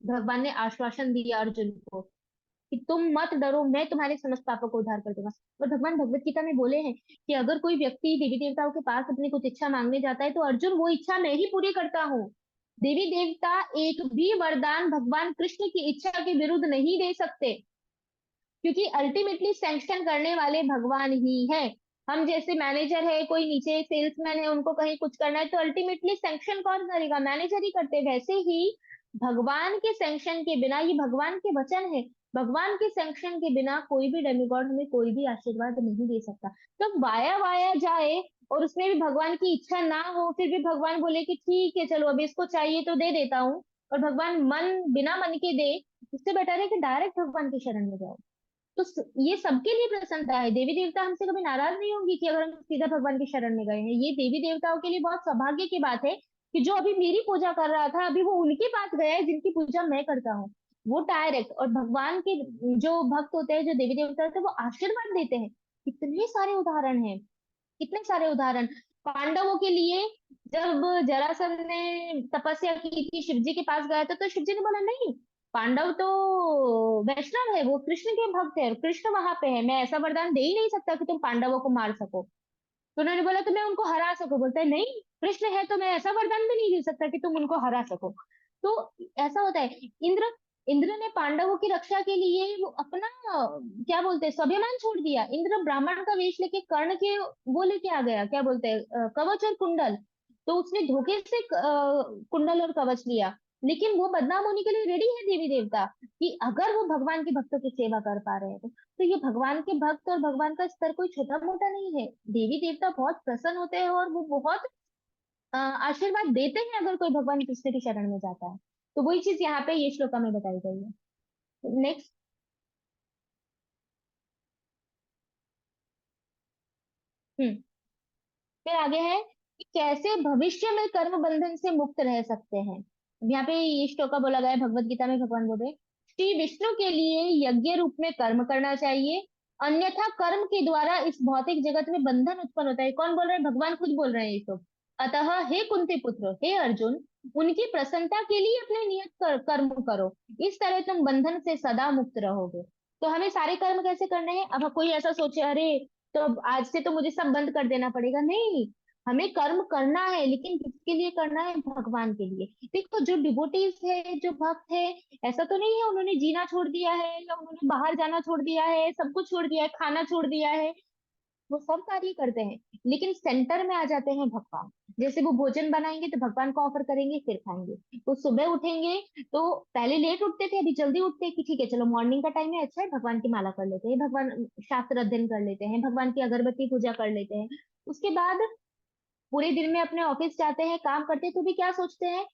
भगवान ने आश्वासन दिया अर्जुन को कि तुम मत डरो, मैं तुम्हारे समस्त पापों को उद्धार कर दूंगा। और भगवान भगवत गीता में बोले हैं कि अगर कोई व्यक्ति देवी देवताओं के पास अपनी कुछ इच्छा मांगने जाता है तो अर्जुन वो इच्छा मैं ही पूरी करता हूँ। देवी देवता एक भी वरदान भगवान कृष्ण की इच्छा के विरुद्ध नहीं दे सकते, क्योंकि अल्टीमेटली सैंक्शन करने वाले भगवान ही हैं। हम जैसे मैनेजर है, कोई नीचे सेल्समैन है, उनको कहीं कुछ करना है तो अल्टीमेटली सैंक्शन कौन करेगा? मैनेजर ही करते हैं। वैसे ही भगवान के सैंक्शन के बिना, ये भगवान के वचन है, भगवान के सैंक्शन के बिना कोई भी डेमिगॉड हमें कोई भी आशीर्वाद नहीं दे सकता। तो वाया वाया जाए और उसमें भी भगवान की इच्छा ना हो, फिर भी भगवान बोले कि ठीक है चलो अभी इसको चाहिए तो दे देता हूँ, और भगवान बिना मन के दे, उससे बेटर है कि डायरेक्ट भगवान की शरण में जाओ। तो ये सबके लिए प्रसन्नता है। देवी देवता हमसे कभी नाराज नहीं होंगे कि अगर हम सीधा भगवान की शरण में गए हैं। ये देवी देवताओं के लिए बहुत सौभाग्य की बात है कि जो अभी मेरी पूजा कर रहा था, अभी वो उनके पास गया है जिनकी पूजा मैं करता हूँ। वो डायरेक्ट, और भगवान के जो भक्त होते हैं, जो देवी देवता होते हैं, वो आशीर्वाद देते हैं। इतने सारे उदाहरण हैं, कितने सारे उदाहरण। पांडवों के लिए जब जरासंध ने तपस्या की थी, शिव जी के पास गया था, तो शिव जी ने बोला नहीं, पांडव तो वैष्णव है, वो कृष्ण के भक्त है, और कृष्ण वहां पे है, मैं ऐसा वरदान दे ही नहीं सकता कि तुम पांडवों को मार सको। तो उन्होंने बोला तो मैं उनको हरा सको, बोलता है नहीं, कृष्ण है तो मैं ऐसा वरदान भी नहीं दे सकता कि तुम उनको हरा सको। तो ऐसा होता है। इंद्र इंद्र ने पांडवों की रक्षा के लिए वो अपना क्या बोलते हैं, स्वाभिमान छोड़ दिया। इंद्र ब्राह्मण का वेश लेके कर्ण के वो लेके आ गया, क्या बोलते हैं, कवच और कुंडल। तो उसने धोखे से कुंडल और कवच लिया, लेकिन वो बदनाम होने के लिए रेडी है देवी देवता, कि अगर वो भगवान के भक्तों की सेवा कर पा रहे हैं तो ये भगवान के भक्त और भगवान का स्तर कोई छोटा मोटा नहीं है। देवी देवता बहुत प्रसन्न होते हैं और वो बहुत आशीर्वाद देते हैं अगर कोई भगवान कृष्ण की शरण में जाता है। तो वही चीज यहाँ पे ये श्लोका में बताई गई है। नेक्स्ट। हम्म फिर आगे है कि कैसे भविष्य में कर्म बंधन से मुक्त रह सकते हैं। अब यहाँ पे ये श्लोका बोला गया है, भगवत गीता में भगवान बोल रहे हैं, श्री विष्णु के लिए यज्ञ रूप में कर्म करना चाहिए, अन्यथा कर्म के द्वारा इस भौतिक जगत में बंधन उत्पन्न होता है। कौन बोल रहे हैं? भगवान खुद बोल रहे हैं ये तो। अतः हे कुंती पुत्र, हे अर्जुन, उनकी प्रसन्नता के लिए अपने नियत कर्म करो, इस तरह तुम बंधन से सदा मुक्त रहोगे। तो हमें सारे कर्म कैसे करने हैं? अब कोई ऐसा सोचे अरे तो अब आज से तो मुझे सब बंद कर देना पड़ेगा, नहीं। हमें कर्म करना है, लेकिन किसके लिए करना है? भगवान के लिए। देखो जो डिवोटीज है, जो भक्त है, ऐसा तो नहीं है उन्होंने जीना छोड़ दिया है या उन्होंने बाहर जाना छोड़ दिया है, सब कुछ छोड़ दिया है, खाना छोड़ दिया है। वो सब कार्य करते हैं, लेकिन सेंटर में आ जाते हैं भगवान। जैसे वो भोजन बनाएंगे तो भगवान को ऑफर करेंगे, फिर खाएंगे। वो सुबह उठेंगे तो पहले लेट उठते थे, अभी जल्दी उठते हैं कि ठीक है चलो मॉर्निंग का टाइम है, अच्छा है भगवान की माला कर लेते हैं, भगवान शास्त्र अध्ययन कर लेते हैं, भगवान की अगरबत्ती पूजा कर लेते हैं। उसके बाद पूरे दिन में अपने ऑफिस जाते हैं, काम करते हैं, तो भी क्या सोचते हैं?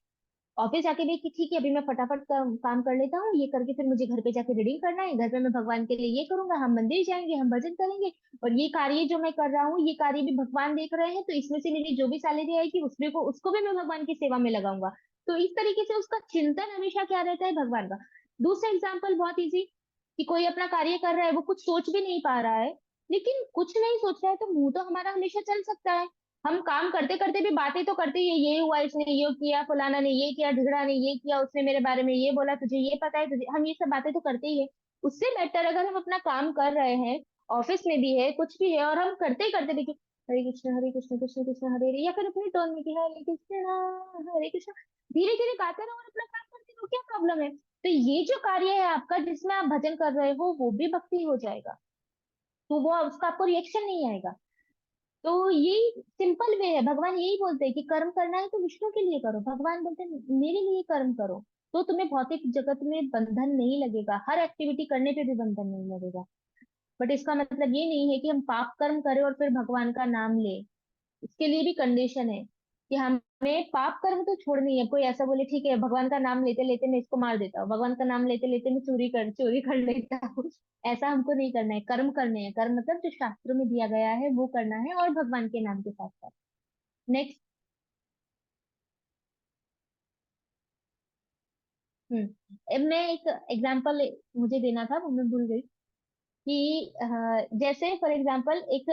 ऑफिस जाके भी कि ठीक है अभी मैं फटाफट काम कर लेता हूँ, ये करके फिर मुझे घर पे जाके रीडिंग करना है, घर पे मैं भगवान के लिए ये करूंगा, हम मंदिर जाएंगे, हम भजन करेंगे, और ये कार्य जो मैं कर रहा हूँ ये कार्य भी भगवान देख रहे हैं, तो इसमें से मेरी जो भी सैलरी आएगी उसमें को उसको भी मैं भगवान की सेवा में लगाऊंगा। तो इस तरीके से उसका चिंतन हमेशा क्या रहता है? भगवान का। दूसरा एग्जाम्पल बहुत इजी, कि कोई अपना कार्य कर रहा है, वो कुछ सोच भी नहीं पा रहा है, लेकिन कुछ नहीं सोच रहा है तो मुंह तो हमारा हमेशा चल सकता है। हम काम करते करते भी बातें तो करते ही है, ये हुआ, इसने ये किया, फलाना ने ये किया, ढिगड़ा ने ये किया, उसने मेरे बारे में ये बोला, तुझे ये पता है, तुझे, हम ये सब बातें तो करते ही है। उससे बेटर अगर हम अपना काम कर रहे हैं, ऑफिस में भी है, कुछ भी है, और हम करते ही करते देखिए हरे कृष्ण कृष्ण कृष्ण हरे हरे, या फिर अपने टोन में कि हरे कृष्ण, धीरे धीरे गाते रहो और अपना काम करते रहो, क्या प्रॉब्लम है? तो ये जो कार्य है आपका जिसमें आप भजन कर रहे हो, वो भी भक्ति हो जाएगा। तो वो उसका आपको रिएक्शन नहीं आएगा। तो यही सिंपल वे है। भगवान यही बोलते हैं कि कर्म करना है तो विष्णु के लिए करो। भगवान बोलते हैं मेरे लिए कर्म करो, तो तुम्हें भौतिक जगत में बंधन नहीं लगेगा, हर एक्टिविटी करने पे भी बंधन नहीं लगेगा। बट इसका मतलब ये नहीं है कि हम पाप कर्म करें और फिर भगवान का नाम ले। इसके लिए भी कंडीशन है कि हमें पाप कर्म तो छोड़नी है। कोई ऐसा बोले ठीक है भगवान का नाम लेते लेते मैं इसको मार देता हूँ, भगवान का नाम लेते लेते मैं चोरी कर लेता हूँ, ऐसा हमको नहीं करना है। कर्म करने हैं, कर्म मतलब जो शास्त्रों में दिया गया है वो करना है, और भगवान के नाम के साथ साथ। नेक्स्ट। अब मैं एक एग्जांपल मुझे देना था, वो मैं भूल गई। कि जैसे फॉर एग्जांपल एक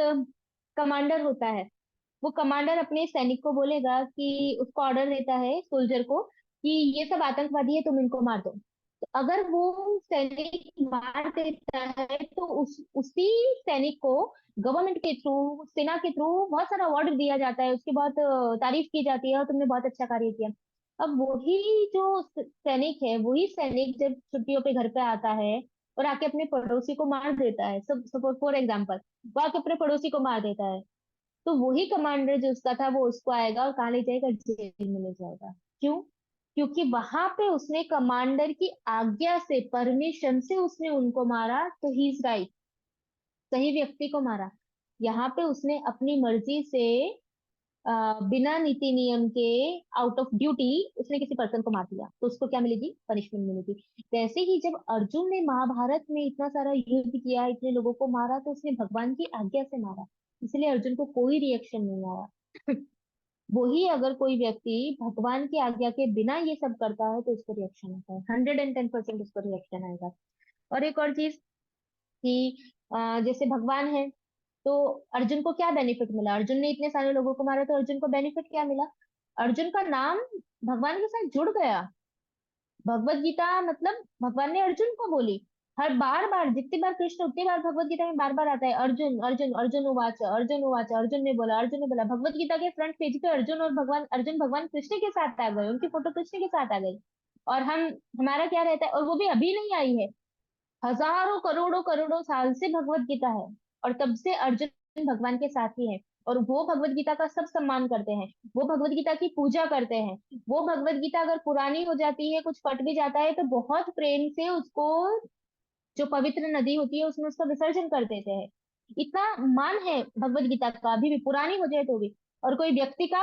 कमांडर होता है, वो कमांडर अपने सैनिक को बोलेगा कि उसको ऑर्डर देता है सोल्जर को कि ये सब आतंकवादी है, तुम इनको मार दो। तो अगर वो सैनिक मार देता है तो उसी सैनिक को गवर्नमेंट के थ्रू, सेना के थ्रू बहुत सारा अवार्ड दिया जाता है, उसकी बहुत तारीफ की जाती है, और तुमने बहुत अच्छा कार्य किया। अब वही जो सैनिक है, वही सैनिक जब छुट्टियों पे घर पे आता है, और आके अपने पड़ोसी को मार देता है, सब सपोज फॉर एग्जाम्पल, वो आके अपने पड़ोसी को मार देता है, तो वही कमांडर जो उसका था वो उसको आएगा और कहाँ ले जाएगा, जेल में ले जाएगा। क्यों? क्योंकि वहां पे उसने कमांडर की आज्ञा से, परमिशन से उसने उनको मारा, तो ही इज राइट, सही व्यक्ति को मारा। यहाँ पे उसने अपनी मर्जी से बिना नीति नियम के, आउट ऑफ ड्यूटी, उसने किसी पर्सन को मार दिया, तो उसको क्या मिलेगी, पनिशमेंट मिलेगी। वैसे ही जब अर्जुन ने महाभारत में इतना सारा युद्ध किया, इतने लोगों को मारा, तो उसने भगवान की आज्ञा से मारा, इसलिए अर्जुन को कोई रिएक्शन नहीं आया। वही अगर कोई व्यक्ति भगवान की आज्ञा के बिना ये सब करता है तो उसको रिएक्शन आता है, 110% उसको रिएक्शन आएगा। और एक और चीज कि जैसे भगवान है, तो अर्जुन को क्या बेनिफिट मिला, अर्जुन ने इतने सारे लोगों को मारा तो अर्जुन को बेनिफिट क्या मिला, अर्जुन का नाम भगवान के साथ जुड़ गया। भगवत गीता मतलब भगवान ने अर्जुन को बोली, हर बार बार जितनी बार कृष्ण उतनी बार भगवत गीता में बार बार आता है, अर्जुन अर्जुन अर्जुन उवाच, अर्जुन उवाच, अर्जुन ने बोला, अर्जुन ने बोला। भगवत गीता के फ्रंट पेज पे अर्जुन और भगवान, अर्जुन भगवान कृष्ण के साथ आ गए, उनकी फोटो कृष्ण के साथ आ गई। और हम, हमारा क्या रहता है, और वो भी अभी नहीं आई है, हजारों करोड़ों करोड़ों साल से भगवत गीता है, और तब से अर्जुन भगवान के साथी है, और वो भगवत गीता का सब सम्मान करते हैं, वो भगवत गीता की पूजा करते हैं। वो भगवत गीता अगर पुरानी हो जाती है, कुछ फट भी जाता है, तो बहुत प्रेम से उसको, जो पवित्र नदी होती है उसमें उसका विसर्जन कर देते हैं। इतना मान है भगवत गीता का, अभी भी पुरानी हो जाए तो भी। और कोई व्यक्ति का,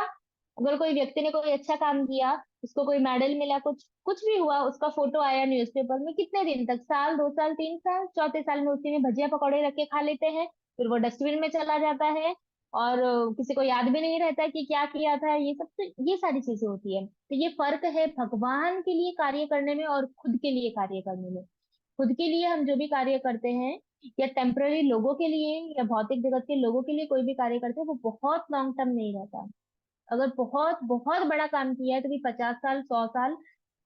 अगर कोई व्यक्ति ने कोई अच्छा काम किया, उसको कोई मेडल मिला, कुछ कुछ भी हुआ, उसका फोटो आया न्यूज़पेपर में, कितने दिन तक, साल, 2 साल, 3 साल, चौथे साल में उसी में भजिया पकौड़े रख के खा लेते हैं, फिर वो डस्टबिन में चला जाता है, और किसी को याद भी नहीं रहता कि क्या किया था, ये सब, तो ये सारी चीजें होती है। तो ये फर्क है भगवान के लिए कार्य करने में और खुद के लिए कार्य करने में। खुद के लिए हम जो भी कार्य करते हैं, या टेम्पररी लोगों के लिए, या भौतिक जगत के लोगों के लिए कोई भी कार्य करते हैं, वो बहुत लॉन्ग टर्म नहीं रहता। अगर बहुत बहुत बड़ा काम किया है तो भी 50 साल, 100 साल,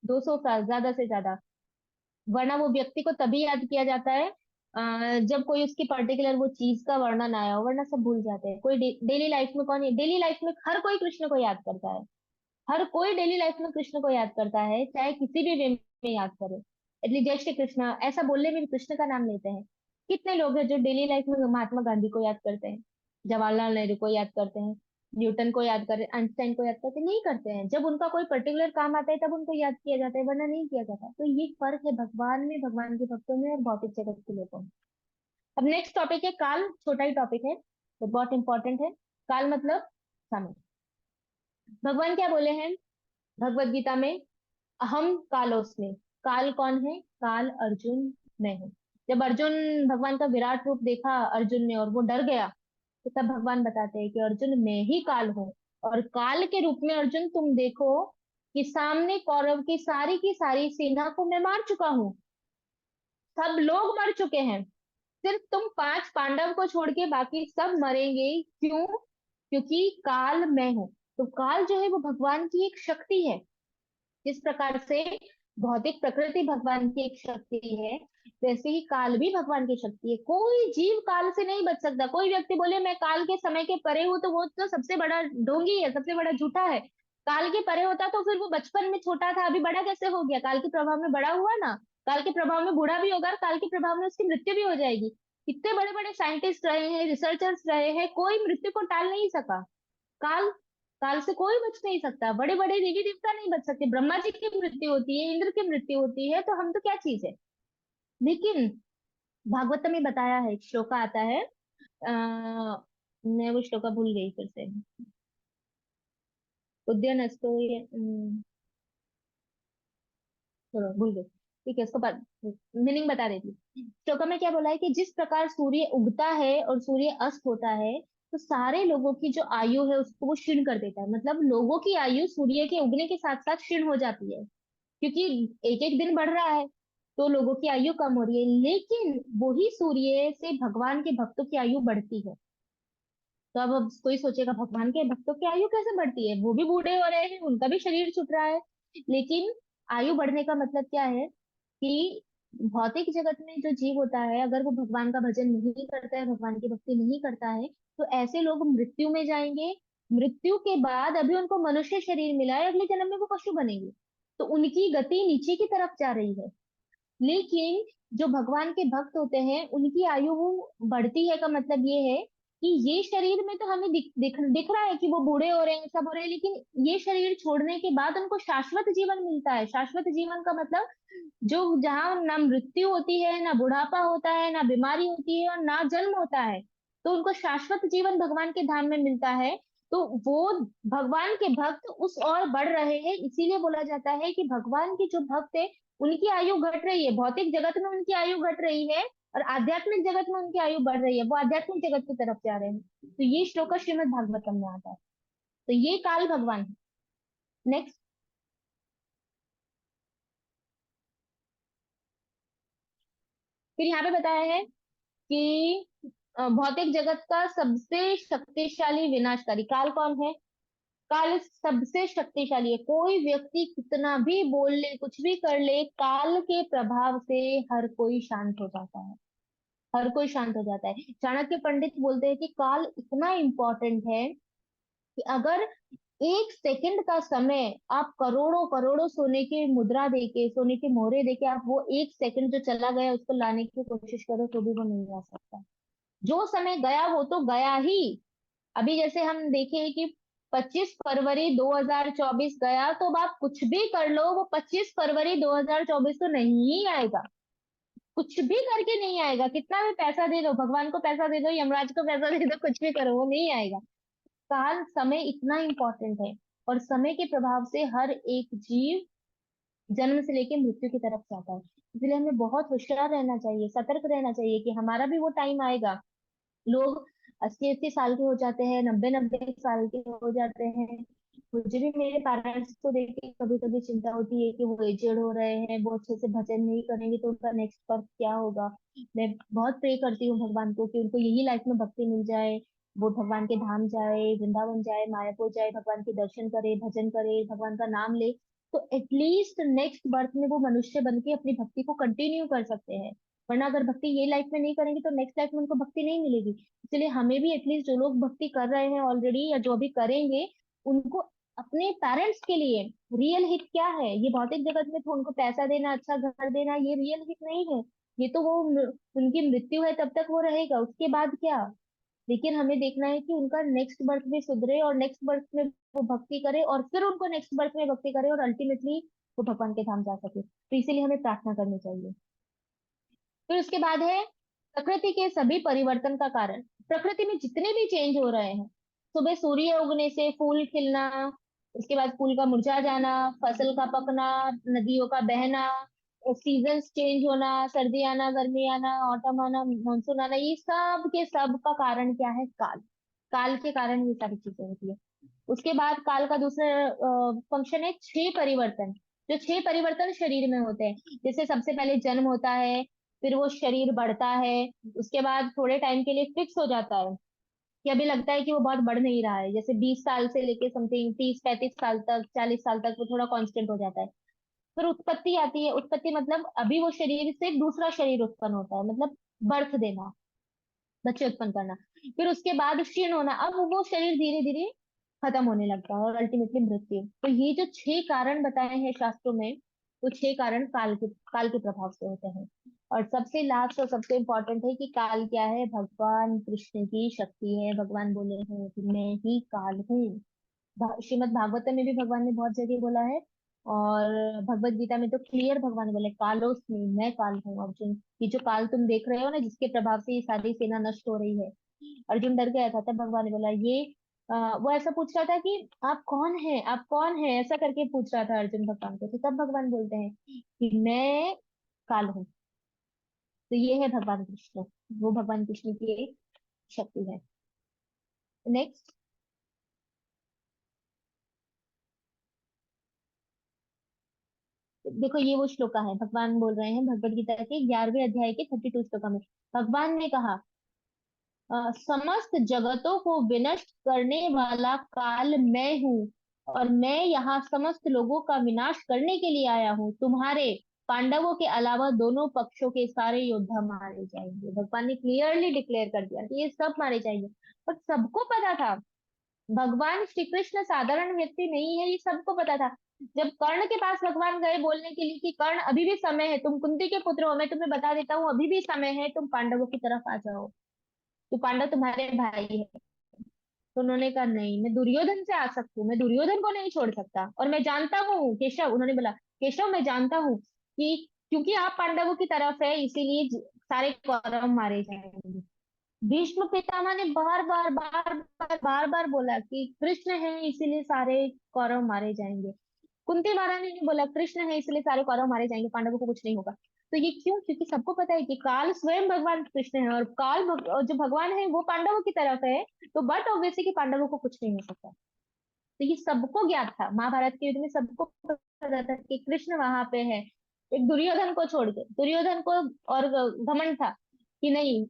200 साल ज्यादा से ज्यादा। वरना वो व्यक्ति को तभी याद किया जाता है जब कोई उसकी पर्टिकुलर वो चीज का वर्णन आया हो, वरना सब भूल जाते हैं। कोई डेली लाइफ में कौन है, डेली लाइफ में हर कोई कृष्ण को याद करता है, हर कोई डेली लाइफ में कृष्ण को याद करता है, चाहे किसी भी वे में याद करे। इसलिए जय श्री कृष्ण ऐसा बोलने में भी कृष्ण का नाम लेते हैं। कितने लोग हैं जो डेली लाइफ में महात्मा गांधी को याद करते हैं, जवाहरलाल नेहरू को याद करते हैं, न्यूटन को याद करते हैं, आइंस्टाइन को याद करते हैं, नहीं करते हैं। जब उनका कोई पर्टिकुलर काम आता है तब उनको याद किया जाता है, वरना नहीं किया जाता। तो ये फर्क है भगवान में, भगवान के भक्तों में, और भौतिक जगत के लोगों में। अब नेक्स्ट टॉपिक है काल, छोटा ही टॉपिक है तो बहुत इंपॉर्टेंट है। काल मतलब समय। भगवान क्या बोले हैं भगवत गीता में, अहम कालोस्मि। काल कौन है, काल अर्जुन में है। जब अर्जुन, भगवान का विराट रूप देखा अर्जुन ने और वो डर गया, तो तब भगवान बताते हैं कि अर्जुन मैं ही काल हूँ। और काल के रूप में अर्जुन तुम देखो कि सामने कौरव की सारी सेना को मैं मार चुका हूँ, सब लोग मर चुके हैं, सिर्फ तुम 5 पांडव को छोड़ के बाकी सब मरेंगे। क्यों? क्योंकि काल मैं हूँ। तो काल जो है वो भगवान की एक शक्ति है। जिस प्रकार से भौतिक प्रकृति भगवान की एक शक्ति है, वैसे ही काल भी भगवान की शक्ति है। कोई जीव काल से नहीं बच सकता। कोई व्यक्ति बोले मैं काल के समय के परे हूं, तो वो तो सबसे बड़ा ढोंगी है, सबसे बड़ा झूठा है। काल के परे होता तो फिर वो बचपन में छोटा था, अभी बड़ा कैसे हो गया, काल के प्रभाव में बड़ा हुआ ना। काल के प्रभाव में बूढ़ा भी होगा, और काल के प्रभाव में उसकी मृत्यु भी हो जाएगी। कितने बड़े बड़े साइंटिस्ट रहे हैं, रिसर्चर्स रहे हैं, कोई मृत्यु को टाल नहीं सका। काल, काल से कोई बच नहीं सकता। बड़े बड़े देवी देवता नहीं बच सकते, ब्रह्मा जी की मृत्यु होती है, इंद्र की मृत्यु होती है, तो हम तो क्या चीज है। लेकिन भागवत में बताया है, एक श्लोका आता है, मैं वो श्लोका भूल गई फिर से। उद्यनस्तो ये छोड़ो, भूल गई। ठीक है, इसको मीनिंग बता देती हूँ। श्लोका में क्या बोला है कि जिस प्रकार सूर्य उगता है और सूर्य अस्त होता है, तो सारे लोगों की जो आयु है उसको वो क्षीण कर देता है। मतलब लोगों की आयु सूर्य के उगने के साथ साथ क्षीण हो जाती है, क्योंकि एक एक दिन बढ़ रहा है, तो लोगों की आयु कम हो रही है। लेकिन वही सूर्य से भगवान के भक्तों की आयु बढ़ती है। तो अब कोई सोचेगा भगवान के भक्तों की आयु कैसे बढ़ती है, वो भी बूढ़े हो रहे हैं, उनका भी शरीर छूट रहा है। लेकिन आयु बढ़ने का मतलब क्या है कि भौतिक जगत में जो जीव होता है, अगर वो भगवान का भजन नहीं करता है, भगवान की भक्ति नहीं करता है, तो ऐसे लोग मृत्यु में जाएंगे। मृत्यु के बाद अभी उनको मनुष्य शरीर मिला है, अगले जन्म में वो पशु बनेंगे, तो उनकी गति नीचे की तरफ जा रही है। लेकिन जो भगवान के भक्त होते हैं उनकी आयु वो बढ़ती है, का मतलब ये है कि ये शरीर में तो हमें दिख रहा है कि वो बूढ़े हो रहे हैं, सब हो रहे हैं, लेकिन ये शरीर छोड़ने के बाद उनको शाश्वत जीवन मिलता है। शाश्वत जीवन का मतलब जो जहाँ ना मृत्यु होती है, ना बुढ़ापा होता है, ना बीमारी होती है और ना जन्म होता है, तो उनको शाश्वत जीवन भगवान के धाम में मिलता है। तो वो भगवान के भक्त उस और बढ़ रहे हैं, इसीलिए बोला जाता है कि भगवान के जो भक्त है उनकी आयु घट रही है, भौतिक जगत में उनकी आयु घट रही है और आध्यात्मिक जगत में उनकी आयु बढ़ रही है, वो आध्यात्मिक जगत की तरफ जा रहे हैं। तो ये श्लोक श्रीमद् भागवतम में आता है। तो ये काल भगवान है। नेक्स्ट, फिर यहाँ पे बताया है कि भौतिक जगत का सबसे शक्तिशाली विनाशकारी काल कौन है। काल सबसे शक्तिशाली है। कोई व्यक्ति कितना भी बोल ले, कुछ भी कर ले, काल के प्रभाव से हर कोई शांत हो जाता है। हर कोई शांत हो जाता है। चाणक्य पंडित बोलते हैं कि काल इतना इंपॉर्टेंट है कि अगर 1 सेकंड का समय आप करोड़ों करोड़ों सोने की मुद्रा देके, सोने के मोहरे देके, आप वो 1 सेकंड जो चला गया उसको लाने की कोशिश करो तो भी वो नहीं आ सकता। जो समय गया वो तो गया ही। अभी जैसे हम देखें कि 25 फरवरी 2024 गया, तो अब आप कुछ भी कर लो वो 25 फरवरी 2024 तो नहीं आएगा। कुछ भी करके नहीं आएगा, कितना भी पैसा दे दो, भगवान को पैसा दे दो, यमराज को पैसा दे दो, कुछ भी करो वो नहीं आएगा। काल, समय इतना इंपॉर्टेंट है और समय के प्रभाव से हर एक जीव जन्म से लेके मृत्यु की तरफ जाता है। इसलिए हमें बहुत होशियार रहना चाहिए, सतर्क रहना चाहिए कि हमारा भी वो टाइम आएगा। लोग 80-80 साल के हो जाते हैं, 90-90 साल के हो जाते हैं। मुझे भी मेरे पेरेंट्स को देख के कभी कभी चिंता होती है कि वो एजेड हो रहे हैं, वो अच्छे से भजन नहीं करेंगे तो उनका नेक्स्ट बर्थ क्या होगा। मैं बहुत प्रे करती हूँ भगवान को कि उनको यही लाइफ में भक्ति मिल जाए, वो भगवान के धाम जाए, वृंदावन जाए, मायापुर जाए, भगवान के दर्शन करे, भजन करे, भगवान का नाम ले, तो एटलीस्ट नेक्स्ट बर्थ में वो मनुष्य बन के अपनी भक्ति को कंटिन्यू कर सकते हैं। वरना अगर भक्ति ये लाइफ में नहीं करेंगे तो नेक्स्ट लाइफ में उनको भक्ति नहीं मिलेगी। इसलिए हमें भी एटलीस्ट जो लोग भक्ति कर रहे हैं ऑलरेडी या जो भी करेंगे, उनको अपने पेरेंट्स के लिए रियल हित क्या है। ये भौतिक जगत में तो उनको पैसा देना, अच्छा घर देना, ये रियल हित नहीं है। ये तो वो उनकी मृत्यु है तब तक वो रहेगा, उसके बाद क्या। लेकिन हमें देखना है कि उनका नेक्स्ट बर्थ में सुधरे और नेक्स्ट बर्थ में वो भक्ति करे और फिर उनको नेक्स्ट बर्थ में भक्ति करे और अल्टीमेटली वो भगवान के धाम जा सके। तो इसीलिए हमें प्रार्थना करनी चाहिए। फिर उसके बाद है प्रकृति के सभी परिवर्तन का कारण। प्रकृति में जितने भी चेंज हो रहे हैं, सुबह सूर्य उगने से फूल खिलना, उसके बाद फूल का मुरझा जाना, फसल का पकना, नदियों का बहना, सीजन्स चेंज होना, सर्दी आना, गर्मी आना, ऑटम आना, मानसून आना, ये सब के सब का कारण क्या है। काल। काल के कारण ये सारी चीजें होती है। उसके बाद काल का दूसरा फंक्शन है 6 परिवर्तन। जो 6 परिवर्तन शरीर में होते हैं, जैसे सबसे पहले जन्म होता है, फिर वो शरीर बढ़ता है, उसके बाद थोड़े टाइम के लिए फिक्स हो जाता है कि अभी लगता है कि वो बहुत बढ़ नहीं रहा है, जैसे 20 साल से लेके समथिंग 30-35 साल तक, 40 साल तक वो थोड़ा कांस्टेंट हो जाता है। फिर उत्पत्ति आती है। उत्पत्ति मतलब अभी वो शरीर से दूसरा शरीर उत्पन्न होता है, मतलब बर्थ देना, बच्चे उत्पन्न करना। फिर उसके बाद क्षीण होना, अब वो शरीर धीरे धीरे खत्म होने लगता है और अल्टीमेटली मृत्यु। तो ये जो 6 कारण बताए हैं शास्त्रों में, वो 6 कारण काल के प्रभाव से होते हैं। और सबसे लास्ट और सबसे इम्पोर्टेंट है कि काल क्या है, भगवान कृष्ण की शक्ति है। भगवान बोले हैं कि मैं ही काल हूँ। श्रीमद् भागवतम में भी भगवान ने बहुत जगह बोला है और भगवत गीता में तो क्लियर भगवान ने बोले कालोस्मि, मैं काल हूँ। अर्जुन, ये जो काल तुम देख रहे हो ना, जिसके प्रभाव से ये सारी सेना नष्ट हो रही है, अर्जुन डर गया था। तब भगवान ने बोला ये वो ऐसा पूछ रहा था कि आप कौन है, आप कौन है, ऐसा करके पूछ रहा था अर्जुन भगवान को। तो तब भगवान बोलते हैं कि मैं काल हूँ। तो ये है भगवान कृष्ण, वो भगवान कृष्ण की एक शक्ति है। नेक्स्ट, देखो ये वो श्लोका है, भगवान बोल रहे हैं भगवत गीता के 11वें अध्याय के 32 श्लोका में। भगवान ने कहा समस्त जगतों को विनष्ट करने वाला काल मैं हूँ और मैं यहाँ समस्त लोगों का विनाश करने के लिए आया हूँ। तुम्हारे पांडवों के अलावा दोनों पक्षों के सारे योद्धा मारे जाएंगे। भगवान ने क्लियरली डिक्लेयर कर दिया कि ये सब मारे जाएंगे। पर सबको पता था, भगवान श्री कृष्ण साधारण व्यक्ति नहीं है, ये सबको पता था। जब कर्ण के पास भगवान गए बोलने के लिए कि कर्ण अभी भी समय है, तुम कुंती के पुत्र हो, मैं तुम्हें बता देता हूँ अभी भी समय है, तुम पांडवों की तरफ आ जाओ, तो पांडव तुम्हारे भाई है। तो उन्होंने कहा नहीं, मैं दुर्योधन से आ सकती हूँ, मैं दुर्योधन को नहीं छोड़ सकता, और मैं जानता हूँ केशव, उन्होंने बोला केशव मैं जानता हूँ कि क्योंकि आप पांडवों की तरफ है इसीलिए सारे कौरव मारे जाएंगे। भीष्म पितामह ने बार बार बोला कि कृष्ण है इसीलिए सारे कौरव मारे जाएंगे। कुंती महारानी ने बोला कृष्ण है इसलिए सारे कौरव मारे जाएंगे, पांडवों को कुछ नहीं होगा। तो ये क्यों? क्योंकि सबको पता है कि काल स्वयं भगवान कृष्ण है, और और जो भगवान है वो पांडवों की तरफ है, तो बट ऑब्वियसली कि पांडवों को कुछ नहीं हो सकता। तो ये सबको ज्ञात था, महाभारत के युद्ध में सबको पता था कि कृष्ण वहां पे है। एक दुर्योधन को छोड़ के, दुर्योधन को और घमंड था कि नहीं,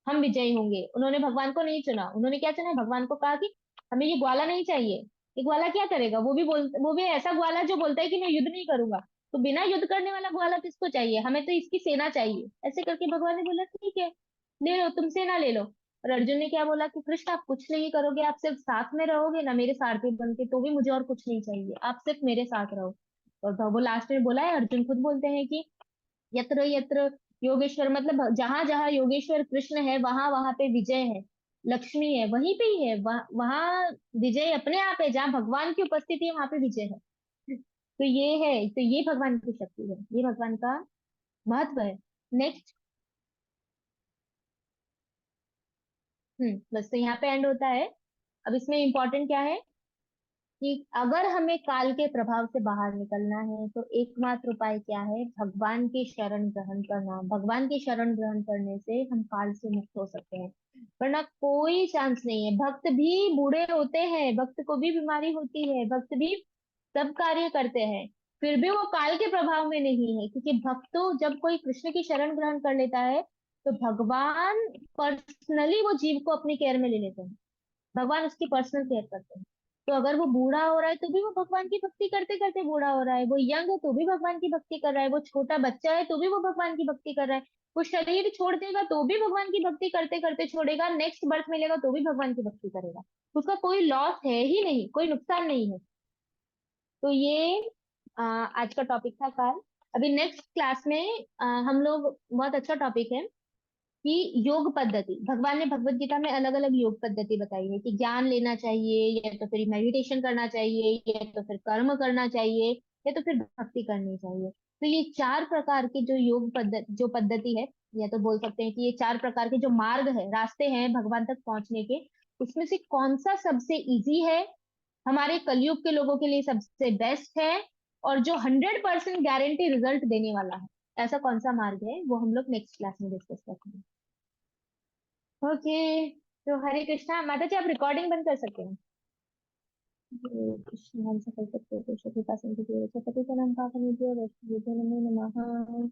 हम विजयी होंगे, उन्होंने भगवान को नहीं चुना। उन्होंने क्या चुना? भगवान को कहा कि हमें ये ग्वाला नहीं चाहिए। ये ग्वाला क्या करेगा? वो भी ऐसा ग्वाला जो बोलता है कि मैं युद्ध नहीं करूंगा। तो बिना युद्ध करने वाला ग्वाला किसको चाहिए? हमें तो इसकी सेना चाहिए। ऐसे करके भगवान ने बोला ठीक है, ले लो, तुम सेना ले लो। और अर्जुन ने क्या बोला कि कृष्ण आप कुछ नहीं करोगे, आप सिर्फ साथ में रहोगे ना मेरे सारथी बन के, तो भी मुझे और कुछ नहीं चाहिए, आप सिर्फ मेरे साथ रहो। और वो लास्ट में बोला है, अर्जुन खुद बोलते हैं कि यत्र यत्र योगेश्वर, मतलब जहां जहां योगेश्वर कृष्ण है वहां वहां पे विजय है, लक्ष्मी है वहीं पे ही है, वहां विजय अपने आप है, जहाँ भगवान की उपस्थिति है वहां पे विजय है। तो ये है, तो ये भगवान की शक्ति है, ये भगवान का महत्व है। नेक्स्ट। बस तो यहाँ पे एंड होता है। अब इसमें इंपॉर्टेंट क्या है कि अगर हमें काल के प्रभाव से बाहर निकलना है तो एकमात्र उपाय क्या है? भगवान की शरण ग्रहण करना। भगवान की शरण ग्रहण करने से हम काल से मुक्त हो सकते हैं, वरना कोई चांस नहीं है। भक्त भी बूढ़े होते हैं, भक्त को भी बीमारी होती है, भक्त भी सब कार्य करते हैं, फिर भी वो काल के प्रभाव में नहीं है, क्योंकि भक्तों जब कोई कृष्ण की शरण ग्रहण कर लेता है तो भगवान पर्सनली वो जीव को अपनी केयर में ले लेते हैं। भगवान उसकी पर्सनल केयर करते हैं। तो अगर वो बूढ़ा हो रहा है तो भी वो भगवान की भक्ति करते करते बूढ़ा हो रहा है, वो यंग है तो भी भगवान की भक्ति कर रहा है, वो छोटा बच्चा है तो भी वो भगवान की भक्ति कर रहा है, वो शरीर छोड़ देगा तो भी भगवान की भक्ति करते करते छोड़ेगा, नेक्स्ट बर्थ मिलेगा तो भी भगवान की भक्ति करेगा। उसका कोई लॉस है ही नहीं, कोई नुकसान नहीं है। तो ये आज का टॉपिक था काल। अभी नेक्स्ट क्लास में हम लोग, बहुत अच्छा टॉपिक है कि योग पद्धति, भगवान ने भगवत गीता में अलग अलग योग पद्धति बताई है कि ज्ञान लेना चाहिए, या तो फिर मेडिटेशन करना चाहिए, या तो फिर कर्म करना चाहिए, या तो फिर भक्ति करनी चाहिए। तो ये चार प्रकार की जो योग पद्धति, जो पद्धति है, या तो बोल सकते हैं कि ये चार प्रकार के जो मार्ग है, रास्ते हैं भगवान तक पहुंचने के, उसमें से कौन सा सबसे इजी है, हमारे कलयुग के लोगों के लिए सबसे बेस्ट है, और जो 100% गारंटी रिजल्ट देने वाला है, ऐसा कौन सा मार्ग है, वो हम लोग नेक्स्ट क्लास में डिस्कस करेंगे। ओके। तो हरे कृष्णा। माता जी आप रिकॉर्डिंग बंद कर सकते हैं। हरे कृष्णा। हम सफल सत्य पुरुषों के पास उनके पति का नाम पावन नमः।